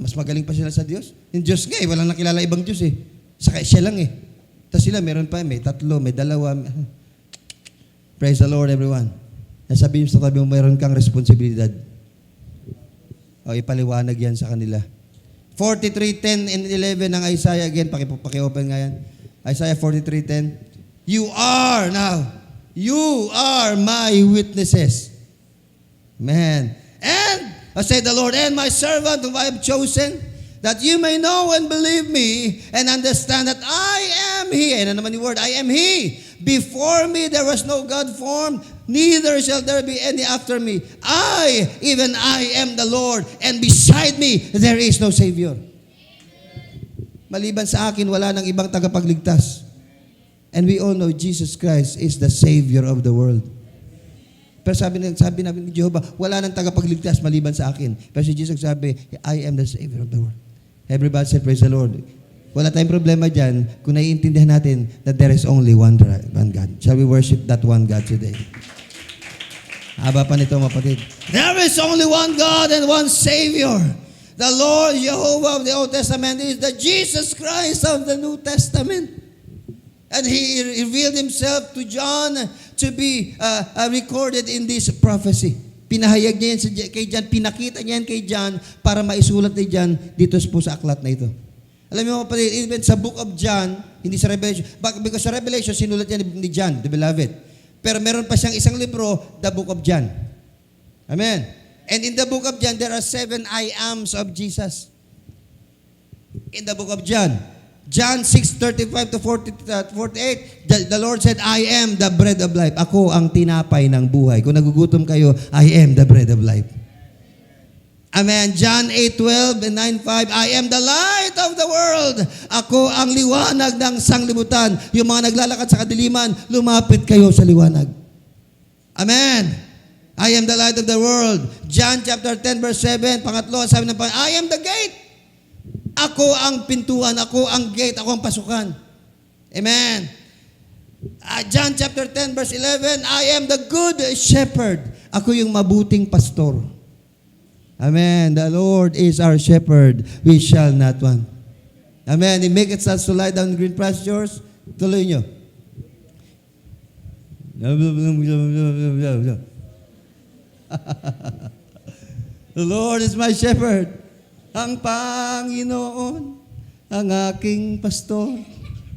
Mas magaling pa sila sa Diyos. Yung Diyos nga walang nakilala ibang Diyos eh. Saka siya lang eh. Tapos sila meron pa, may 3, may 2. Praise the Lord everyone. Nasabihin mo sa tabi mo, mayroon kang responsibilidad. O ipaliwanag yan sa kanila. 43:10 and 11 ng Isaiah again. Paki-open nga yan. Isaiah 43:10. You are my witnesses. Amen. And, say the Lord, and my servant whom I have chosen, that you may know and believe me and understand that I am He. Ano naman yung word? I am He. Before me there was no God formed, neither shall there be any after me. Even I am the Lord, and beside me there is no Savior. Maliban sa akin, wala nang ibang tagapagligtas. And we all know Jesus Christ is the Savior of the world. Pero sabi namin ni Jehovah, wala nang tagapagligtas maliban sa akin. Pero si Jesus sabi, I am the Savior of the world. Everybody say, praise the Lord. Wala tayong problema dyan kung naiintindihan natin that there is only one God. Shall we worship that one God today? Haba pa nito, mapatid. There is only one God and one Savior. The Lord Jehovah of the Old Testament is the Jesus Christ of the New Testament. And He revealed Himself to John to be recorded in this prophecy. Pinahayag niya yan kay John, pinakita niya yan kay John para maisulat ni John dito po sa aklat na ito. Alam niyo mga kapatid, even sa book of John, hindi sa Revelation, because sa Revelation, sinulat niya ni John, the beloved. Pero meron pa siyang isang libro, the book of John. Amen. And in the book of John, there are 7 I ams of Jesus. In the book of John. John 6:35 to 48, the Lord said, I am the bread of life. Ako ang tinapay ng buhay. Kung nagugutom kayo, I am the bread of life. Amen. John 8:12 and 9:5, I am the light of the world. Ako ang liwanag ng sanglibutan. Yung mga naglalakad sa kadiliman, lumapit kayo sa liwanag. Amen. I am the light of the world. John chapter 10 verse 7, pangatlo, sabi ng Panginoon, I am the gate. Ako ang pintuan, ako ang gate, ako ang pasukan. Amen. John chapter 10 verse 11, I am the good shepherd. Ako yung mabuting pastor. Amen. The Lord is our shepherd. We shall not want. Amen. He maketh us to lie down in green pastures. Tuloy nyo. The Lord is my shepherd. Ang Panginoon, ang aking pastor,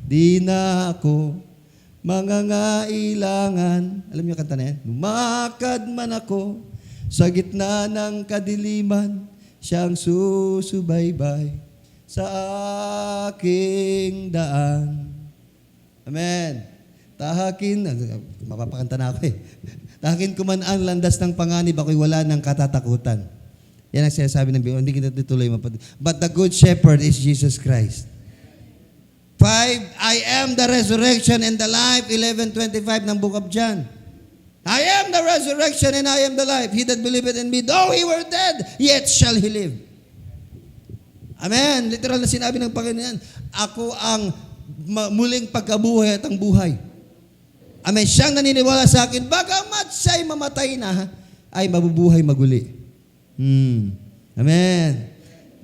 di na ako mangangailangan. Alam niyo kanta na yan? Lumakad man ako sa gitna ng kadiliman, siyang susubaybay sa aking daan. Amen. Tahakin, mapapakanta na ako eh. Tahakin ko man ang landas ng panganib, ako'y wala ng katatakutan. Yan ang sinasabi ng Biblia. Hindi kita tutuloy mapatid. But the good shepherd is Jesus Christ. 5, I am the resurrection and the life. 11:25 ng book of John. I am the resurrection and I am the life. He that believeth in me, though he were dead, yet shall he live. Amen. Literal na sinabi ng Panginoon, ako ang muling pagkabuhay at ang buhay. Amen. Siyang naniniwala sa akin, bagamat siya'y mamatay na, ay mabubuhay maguli. Amen.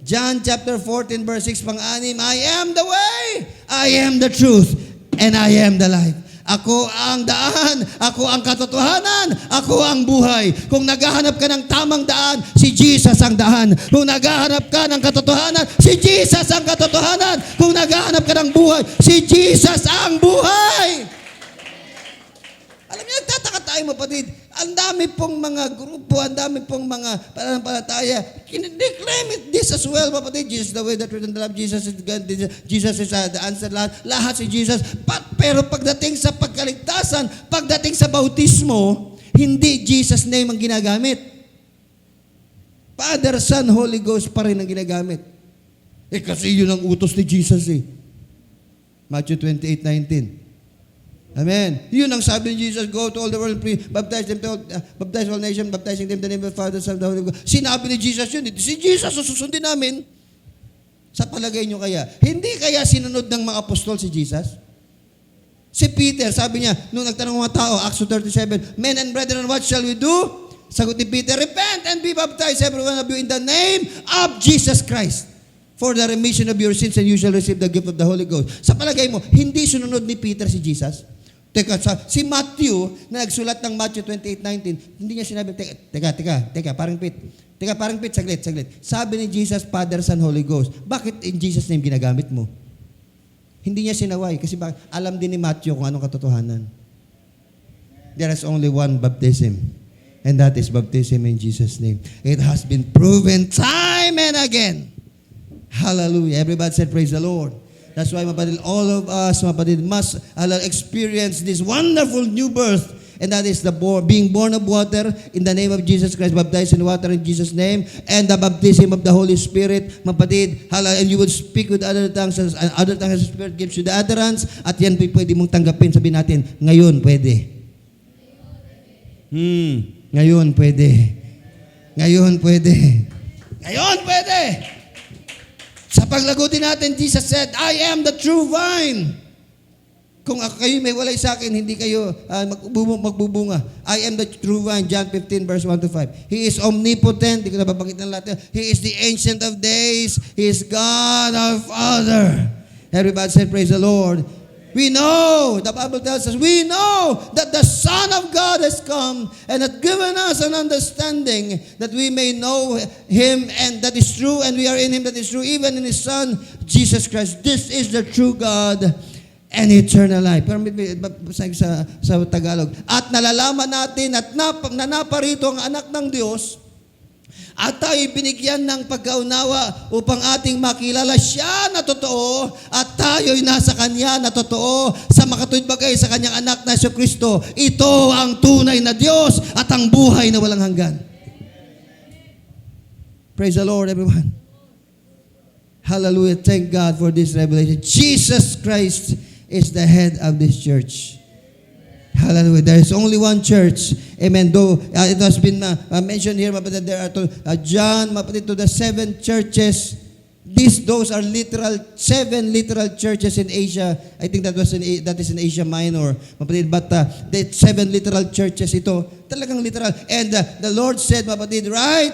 John chapter 14 verse 6 pang-anim, I am the way, I am the truth, and I am the life. Ako ang daan, ako ang katotohanan, ako ang buhay. Kung naghahanap ka ng tamang daan, si Jesus ang daan. Kung naghahanap ka ng katotohanan, si Jesus ang katotohanan. Kung naghahanap ka ng buhay, si Jesus ang buhay. Alam niyo, nagtataka tayo mapatid. Ang dami pong mga grupo, ang dami pong mga pananampalataya. They claim this as well, mapatid. Jesus is the way, the truth, and the life. Jesus is God. Jesus is the answer lahat. Lahat si Jesus. Pero pagdating sa pagkaligtasan, pagdating sa bautismo, hindi Jesus name ang ginagamit. Father, Son, Holy Ghost pa rin ang ginagamit. Kasi yun ang utos ni Jesus eh. Matthew 28:19. Amen. Yun ang sabi ni Jesus, go to all the world and baptize all nations, baptizing them in the name of the Father, Son, and the Holy Ghost. Sinabi ni Jesus yun. Si Jesus susundin namin. Sa palagay nyo kaya, hindi kaya sinunod ng mga apostol si Jesus? Si Peter, sabi niya, nung nagtanong mga tao, Acts 2:37, men and brethren, what shall we do? Sagot ni Peter, repent and be baptized, every one of you, in the name of Jesus Christ, for the remission of your sins, and you shall receive the gift of the Holy Ghost. Sa palagay mo, hindi sununod ni Peter si Jesus? Si Matthew, na nagsulat ng Matthew 28:19, hindi niya sinabi, teka, parang Pete, saglit. Sabi ni Jesus, Father, Son, Holy Ghost. Bakit in Jesus' name ginagamit mo? Hindi niya sinaway, kasi alam din ni Matthew kung anong katotohanan. There is only one baptism, and that is baptism in Jesus' name. It has been proven time and again. Hallelujah. Everybody said, praise the Lord. That's why, mapatid, all of us, mapatid, must experience this wonderful new birth, and that is the being born of water in the name of Jesus Christ, baptized in water in Jesus' name, and the baptism of the Holy Spirit, mapatid, hallelujah, and you will speak with other tongues, as the Spirit gives you the utterance, at yan pwede mong tanggapin. Sabihin natin, ngayon pwede. Ngayon pwede. Ngayon pwede. Ngayon pwede. Sa paglagutin natin, Jesus said, I am the true vine. Kung kayo may walay sa akin, hindi kayo magbubunga. I am the true vine, John 15, verse 1 to 5. He is omnipotent. Hindi ko nababanggit ng lahat. He is the ancient of days. He is God our Father. Everybody said, praise the Lord. We know, the Bible tells us, we know that the Son of God has come and has given us an understanding that we may know Him, and that is true, and we are in Him that is true, even in His Son, Jesus Christ. This is the true God and eternal life. Pero sa Tagalog. At nalalaman natin at naparito ang anak ng Diyos, at tayo binigyan ng pagkaunawa upang ating makilala siya na totoo, at tayo'y nasa Kanya na totoo, sa makatuwid bagay sa Kanyang anak na Jesucristo. Ito ang tunay na Diyos at ang buhay na walang hanggan. Praise the Lord, everyone. Hallelujah. Thank God for this revelation. Jesus Christ is the head of this church. Hallelujah. There is only one church. Amen. Though it has been mentioned here, that there are John, to the 7 churches. Those are seven literal churches in Asia. I think that is in Asia Minor. But the 7 literal churches ito, talagang literal. And the Lord said, mapatid, write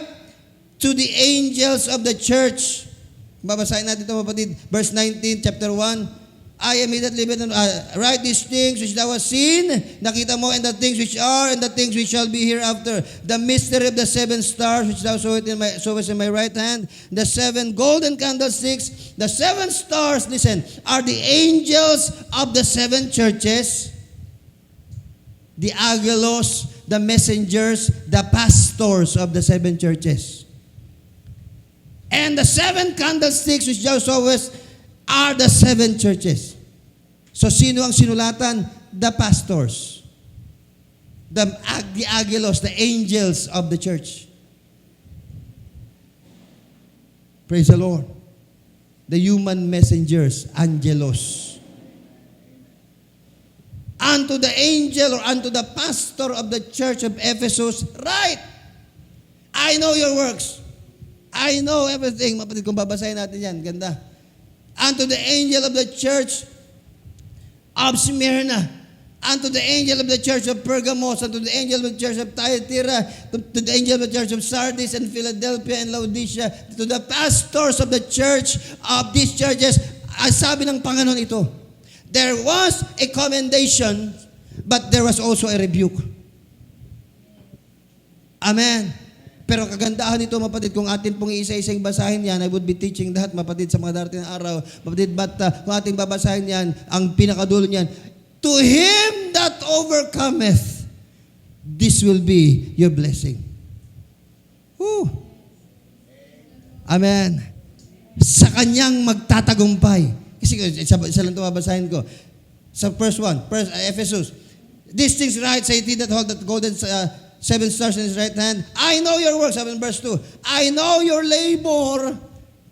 to the angels of the church. Babasahin natin ito, mapatid. Verse 19, chapter 1. I am he that liveth and write these things which thou hast seen, nakita mo, and the things which are, and the things which shall be hereafter. The mystery of the 7 stars which thou sawest in my right hand, the 7 golden candlesticks, the 7 stars, listen, are the angels of the 7 churches, the angelos, the messengers, the pastors of the 7 churches. And the 7 candlesticks which thou sawest are the 7 churches. So, sino ang sinulatan? The pastors. The angelos, the angels of the church. Praise the Lord. The human messengers, angelos. Unto the angel or unto the pastor of the church of Ephesus, write, I know your works. I know everything. Mapatid, kung babasahin natin yan, ganda. Unto the angel of the church of Smyrna, unto the angel of the church of Pergamos, unto the angel of the church of Thyatira, to the angel of the church of Sardis and Philadelphia and Laodicea, to the pastors of the church of these churches, sabi ng Panginoon ito, there was a commendation, but there was also a rebuke. Amen. Pero kagandahan nito, mapatid, kung atin pong isa-isang basahin yan, I would be teaching that, mapatid, sa mga darating na araw. Mapatid, but kung ating babasahin yan, ang pinakadulo niyan, to him that overcometh, this will be your blessing. Woo. Amen. Sa kanyang magtatagumpay. Kasi isa lang ito babasahin ko. Sa first one, Ephesus. These things write, say he that hold that golden 7 stars in his right hand. I know your works, 7 verse 2. I know your labor,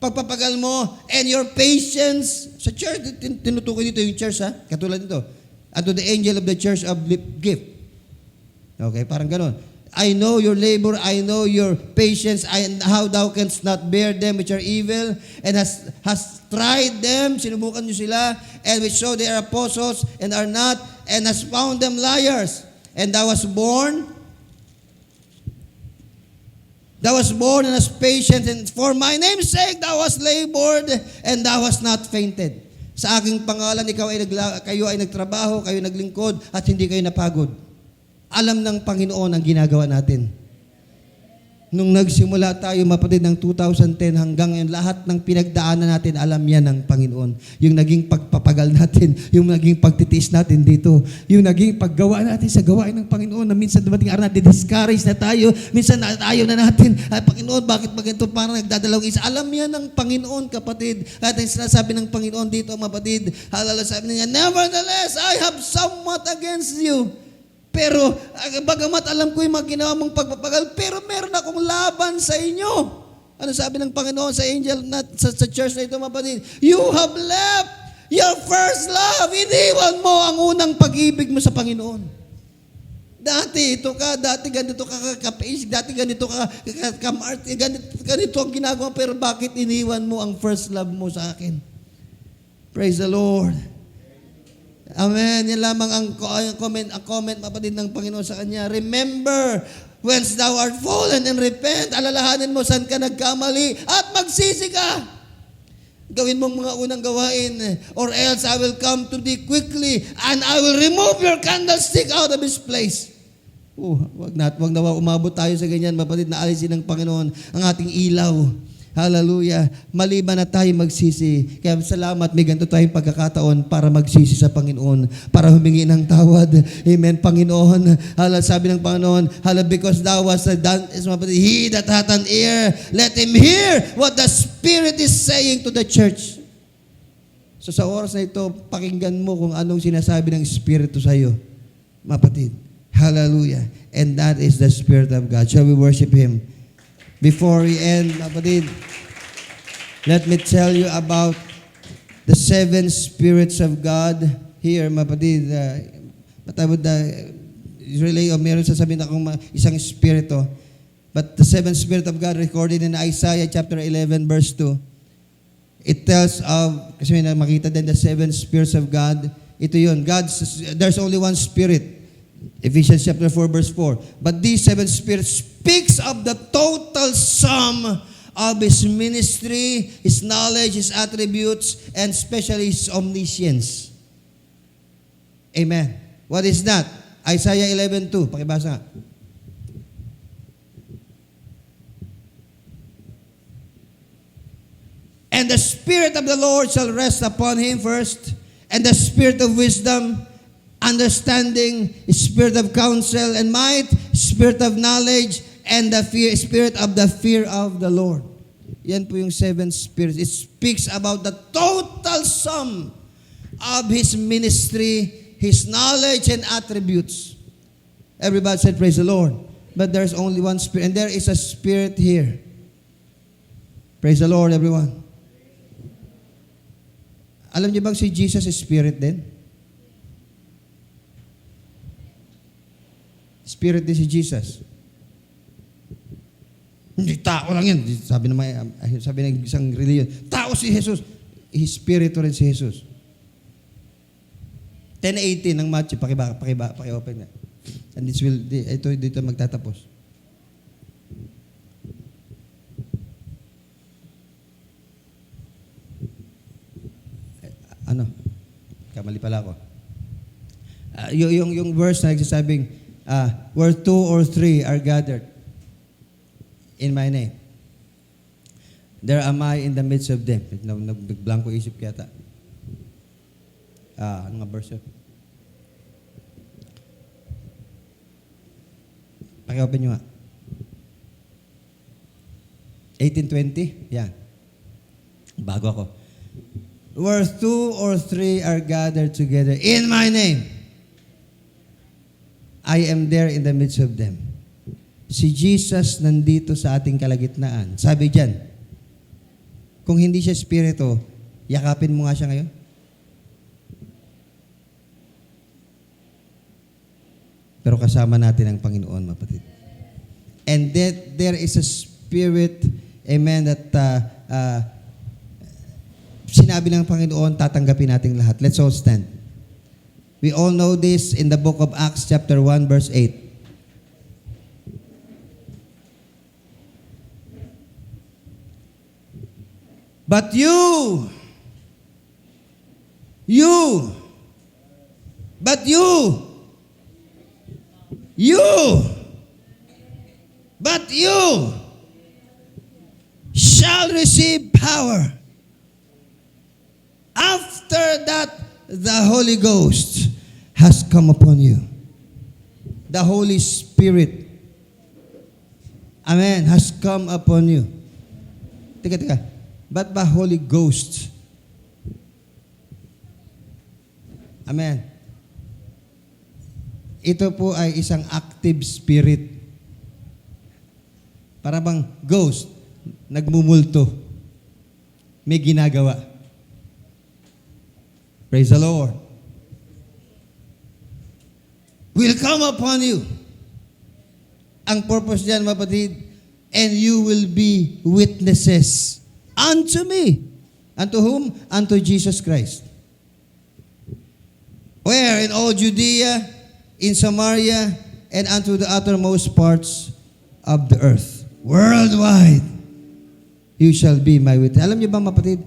pagpapagal mo, and your patience. Sa church, tinutukoy dito yung church, ha? Katulad nito. At to the angel of the church of gift. Okay, parang ganon. I know your labor, I know your patience, and how thou canst not bear them which are evil, and has tried them, sinubukan nyo sila, and which show they are apostles, and are not, and has found them liars. And thou was born, Thou was born and was patient, and for my name's sake thou was labored, and thou was not fainted. Sa aking pangalan, kayo ay nagtrabaho, kayo naglingkod, at hindi kayo napagod. Alam ng Panginoon ang ginagawa natin. Nung nagsimula tayo, mapatid, ng 2010 hanggang ngayon, lahat ng pinagdaanan natin, alam yan ng Panginoon. Yung naging pagpapagal natin, yung naging pagtitiis natin dito, yung naging paggawa natin sa gawain ng Panginoon, na minsan dumating araw natin, discourage na tayo, minsan ayaw na natin, ay Panginoon, bakit ganito, parang nagdadalawang isa. Alam yan ng Panginoon, kapatid. At ang sinasabi ng Panginoon dito, mapatid, sabi niya, nevertheless, I have somewhat against you. Pero, bagamat alam ko yung mga ginawa mong pagpapagal, pero meron akong laban sa inyo. Ano sabi ng Panginoon sa angel, sa church na ito, mapatid? You have left your first love. Iniwan mo ang unang pag-ibig mo sa Panginoon. Dati ganito ka kapis, dati ganito ka kamarte, ganito ang ginagawa, pero bakit iniwan mo ang first love mo sa akin? Praise the Lord. Amen. Yan lamang ang comment mapatid ng Panginoon sa kanya. Remember, whence thou art fallen, and repent. Alalahanin mo saan ka nagkamali at magsisi ka. Gawin mong mga unang gawain, or else I will come to thee quickly and I will remove your candlestick out of his place. Wag na umabot tayo sa ganyan, mapatid, na alisin ng Panginoon ang ating ilaw. Hallelujah. Maliban na tayo magsisi. Kaya salamat, may ganito tayong pagkakataon para magsisi sa Panginoon, para humingi ng tawad. Amen, Panginoon. Sabi ng Panginoon, because thou was he that hath an ear, let him hear what the Spirit is saying to the church. So sa oras na ito, pakinggan mo kung anong sinasabi ng Espiritu sa iyo, mapatid. Hallelujah. And that is the Spirit of God. Shall we worship Him? Before we end, mapatid, let me tell you about the 7 spirits of God here, mapatid. Meron sasabihin akong isang spirito. But the 7 spirit of God recorded in Isaiah chapter 11 verse 2. It tells of, kasi may makita din the 7 spirits of God. Ito yun, there's only one spirit. Ephesians chapter 4 verse 4. But these 7 spirits speaks of the total sum of His ministry, His knowledge, His attributes, and especially His omniscience. Amen. What is that? Isaiah 11:2. Pakibasa. And the Spirit of the Lord shall rest upon him first, and the Spirit of wisdom, understanding, Spirit of counsel and might, Spirit of knowledge, and the Spirit of the fear of the Lord. Yan po yung 7 spirits. It speaks about the total sum of His ministry, His knowledge, and attributes. Everybody said, praise the Lord. But there's only one Spirit, and there is a Spirit here. Praise the Lord, everyone. Alam niyo bang si Jesus is Spirit din? Spirit din si Jesus. Hindi, tao lang yan. Sabi ng isang religion, tao si Jesus. Espiritu rin si Jesus. 10:18 ng Matthew, paki-open nga. And dito magtatapos. Kamali pala ako. Yung verse na nagsasabing, where 2 or 3 are gathered in my name, there am I in the midst of them. Nagblanko isip kaya. Ano nga verse yun? Paki-open nyo nga. 18:20? Yan. Bago ako. Where 2 or 3 are gathered together in my name, I am there in the midst of them. Si Jesus nandito sa ating kalagitnaan. Sabi diyan, kung hindi siya Espiritu, yakapin mo nga siya ngayon. Pero kasama natin ang Panginoon, mapatid. And that there is a Spirit, amen, that sinabi ng Panginoon, tatanggapin natin lahat. Let's all stand. We all know this in the book of Acts chapter 1 verse 8. But you, but you, shall receive power. After that, the Holy Ghost has come upon you. The Holy Spirit, amen, has come upon you. Teka. Ba't ba Holy Ghost? Amen. Ito po ay isang active spirit. Para bang ghost, nagmumulto. May ginagawa. Praise the Lord. Will come upon you. Ang purpose diyan, mapatid, and you will be witnesses unto me. Unto whom? Unto Jesus Christ. Where? In all Judea, in Samaria, and unto the uttermost parts of the earth. Worldwide, you shall be my witness. Alam niyo ba, mapatid,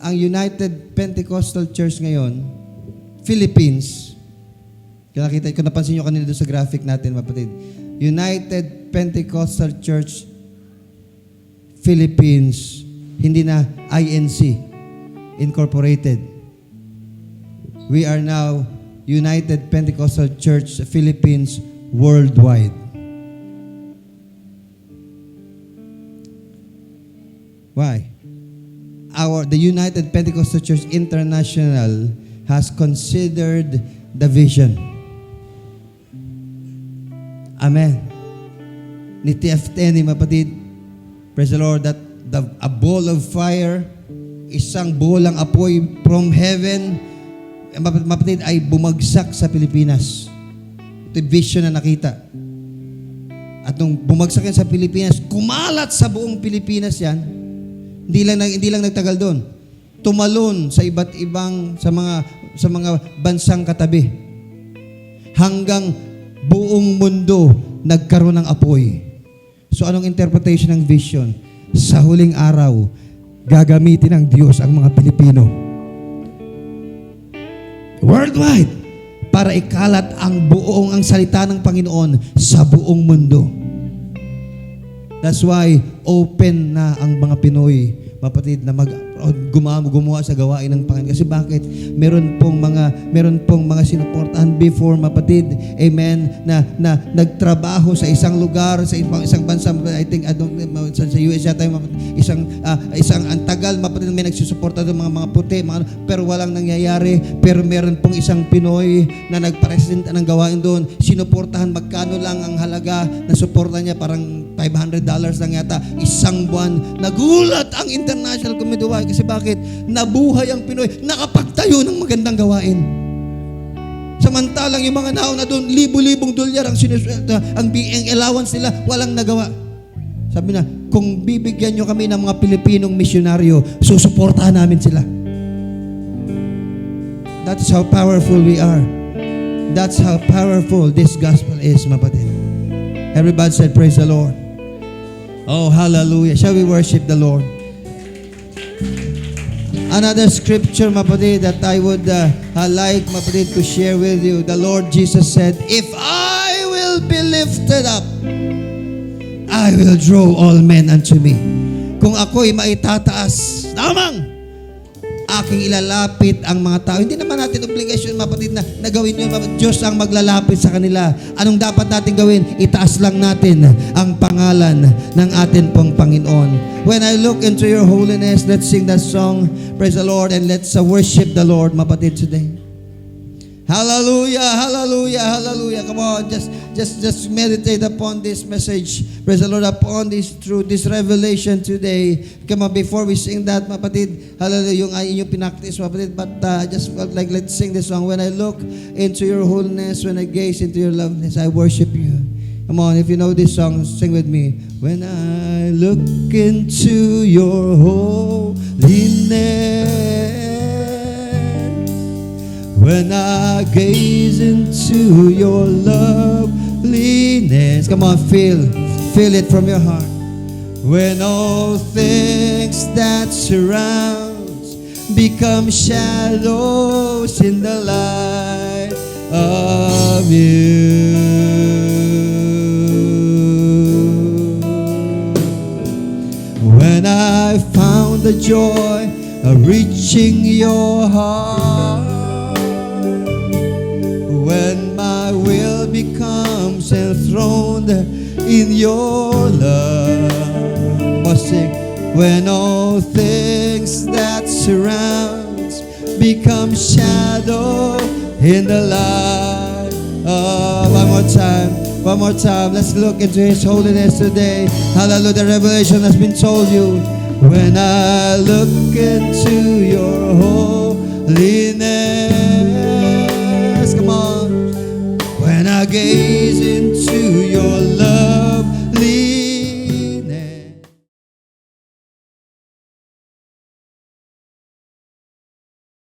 ang United Pentecostal Church ngayon, Philippines, kung napansin niyo kanina doon sa graphic natin, mapatid, United Pentecostal Church Philippines, hindi na INC, Incorporated. We are now United Pentecostal Church Philippines worldwide. Why? The United Pentecostal Church International has considered the vision. Amen. Ni TF10, mapatid, praise the Lord, that a ball of fire, isang bolang apoy from heaven, mapatid, ay bumagsak sa Pilipinas. Ito yung vision na nakita. At nung bumagsak yan sa Pilipinas, kumalat sa buong Pilipinas yan. Hindi lang nagtagal doon. Tumalon sa iba't ibang sa mga bansang katabi. Hanggang buong mundo nagkaroon ng apoy. So anong interpretation ng vision? Sa huling araw, gagamitin ng Diyos ang mga Pilipino worldwide para ikalat ang salita ng Panginoon sa buong mundo. That's why open na ang mga Pinoy, mapatid, na gumawa sa gawain ng Panginoon. Kasi bakit? Meron pong mga sinuportahan before, mapatid, amen, na nagtrabaho sa isang lugar, sa isang bansa, I think, sa US yata, isang antagal, mapatid, may nagsusuporta doon, mga puti, pero walang nangyayari. Pero meron pong isang Pinoy na nagpresenta ng gawain doon, sinuportahan, magkano lang ang halaga na suporta niya, parang $500 lang yata, isang buwan. Nagulat ang international community. Kasi bakit? Nabuhay ang Pinoy, nakapagtayo ng magandang gawain. Samantalang yung mga nauna doon, libo-libong dolyar ang sinusweldo, ang allowance nila, walang nagawa. Sabi na, kung bibigyan nyo kami ng mga Pilipinong misyonaryo, susuportahan namin sila. That's how powerful we are. That's how powerful this gospel is, mapatid. Everybody said, praise the Lord. Oh, hallelujah. Shall we worship the Lord? Another scripture, mapatid, that I would like, mapatid, to share with you. The Lord Jesus said, if I will be lifted up, I will draw all men unto me. Kung ako'y maitataas, namang aking ilalapit ang mga tao. Hindi naman natin obligasyon, mapatid, na gawin yun. Diyos ang maglalapit sa kanila. Anong dapat natin gawin? Itaas lang natin ang pangalan ng atin pong Panginoon. When I look into your holiness, let's sing that song, praise the Lord, and let's worship the Lord, mapatid, today. Hallelujah, hallelujah, hallelujah. Come on, just meditate upon this message. Praise the Lord, upon this truth, this revelation today. Come on, before we sing that, mapatid, hallelujah, yung inyong pinaktis, mapatid, but I just felt like let's sing this song. When I look into your holiness, when I gaze into your loveliness, I worship you. Come on, if you know this song, sing with me. When I look into your holiness, when I gaze into your loveliness. Come on, feel it from your heart. When all things that surrounds become shadows in the light of you. When I found the joy of reaching your heart, when my will becomes enthroned in your love, sing, when all things that surrounds become shadow in the light. One more time. Let's look into His holiness today. Hallelujah. The revelation has been told you. When I look into your holiness, come on. When I gaze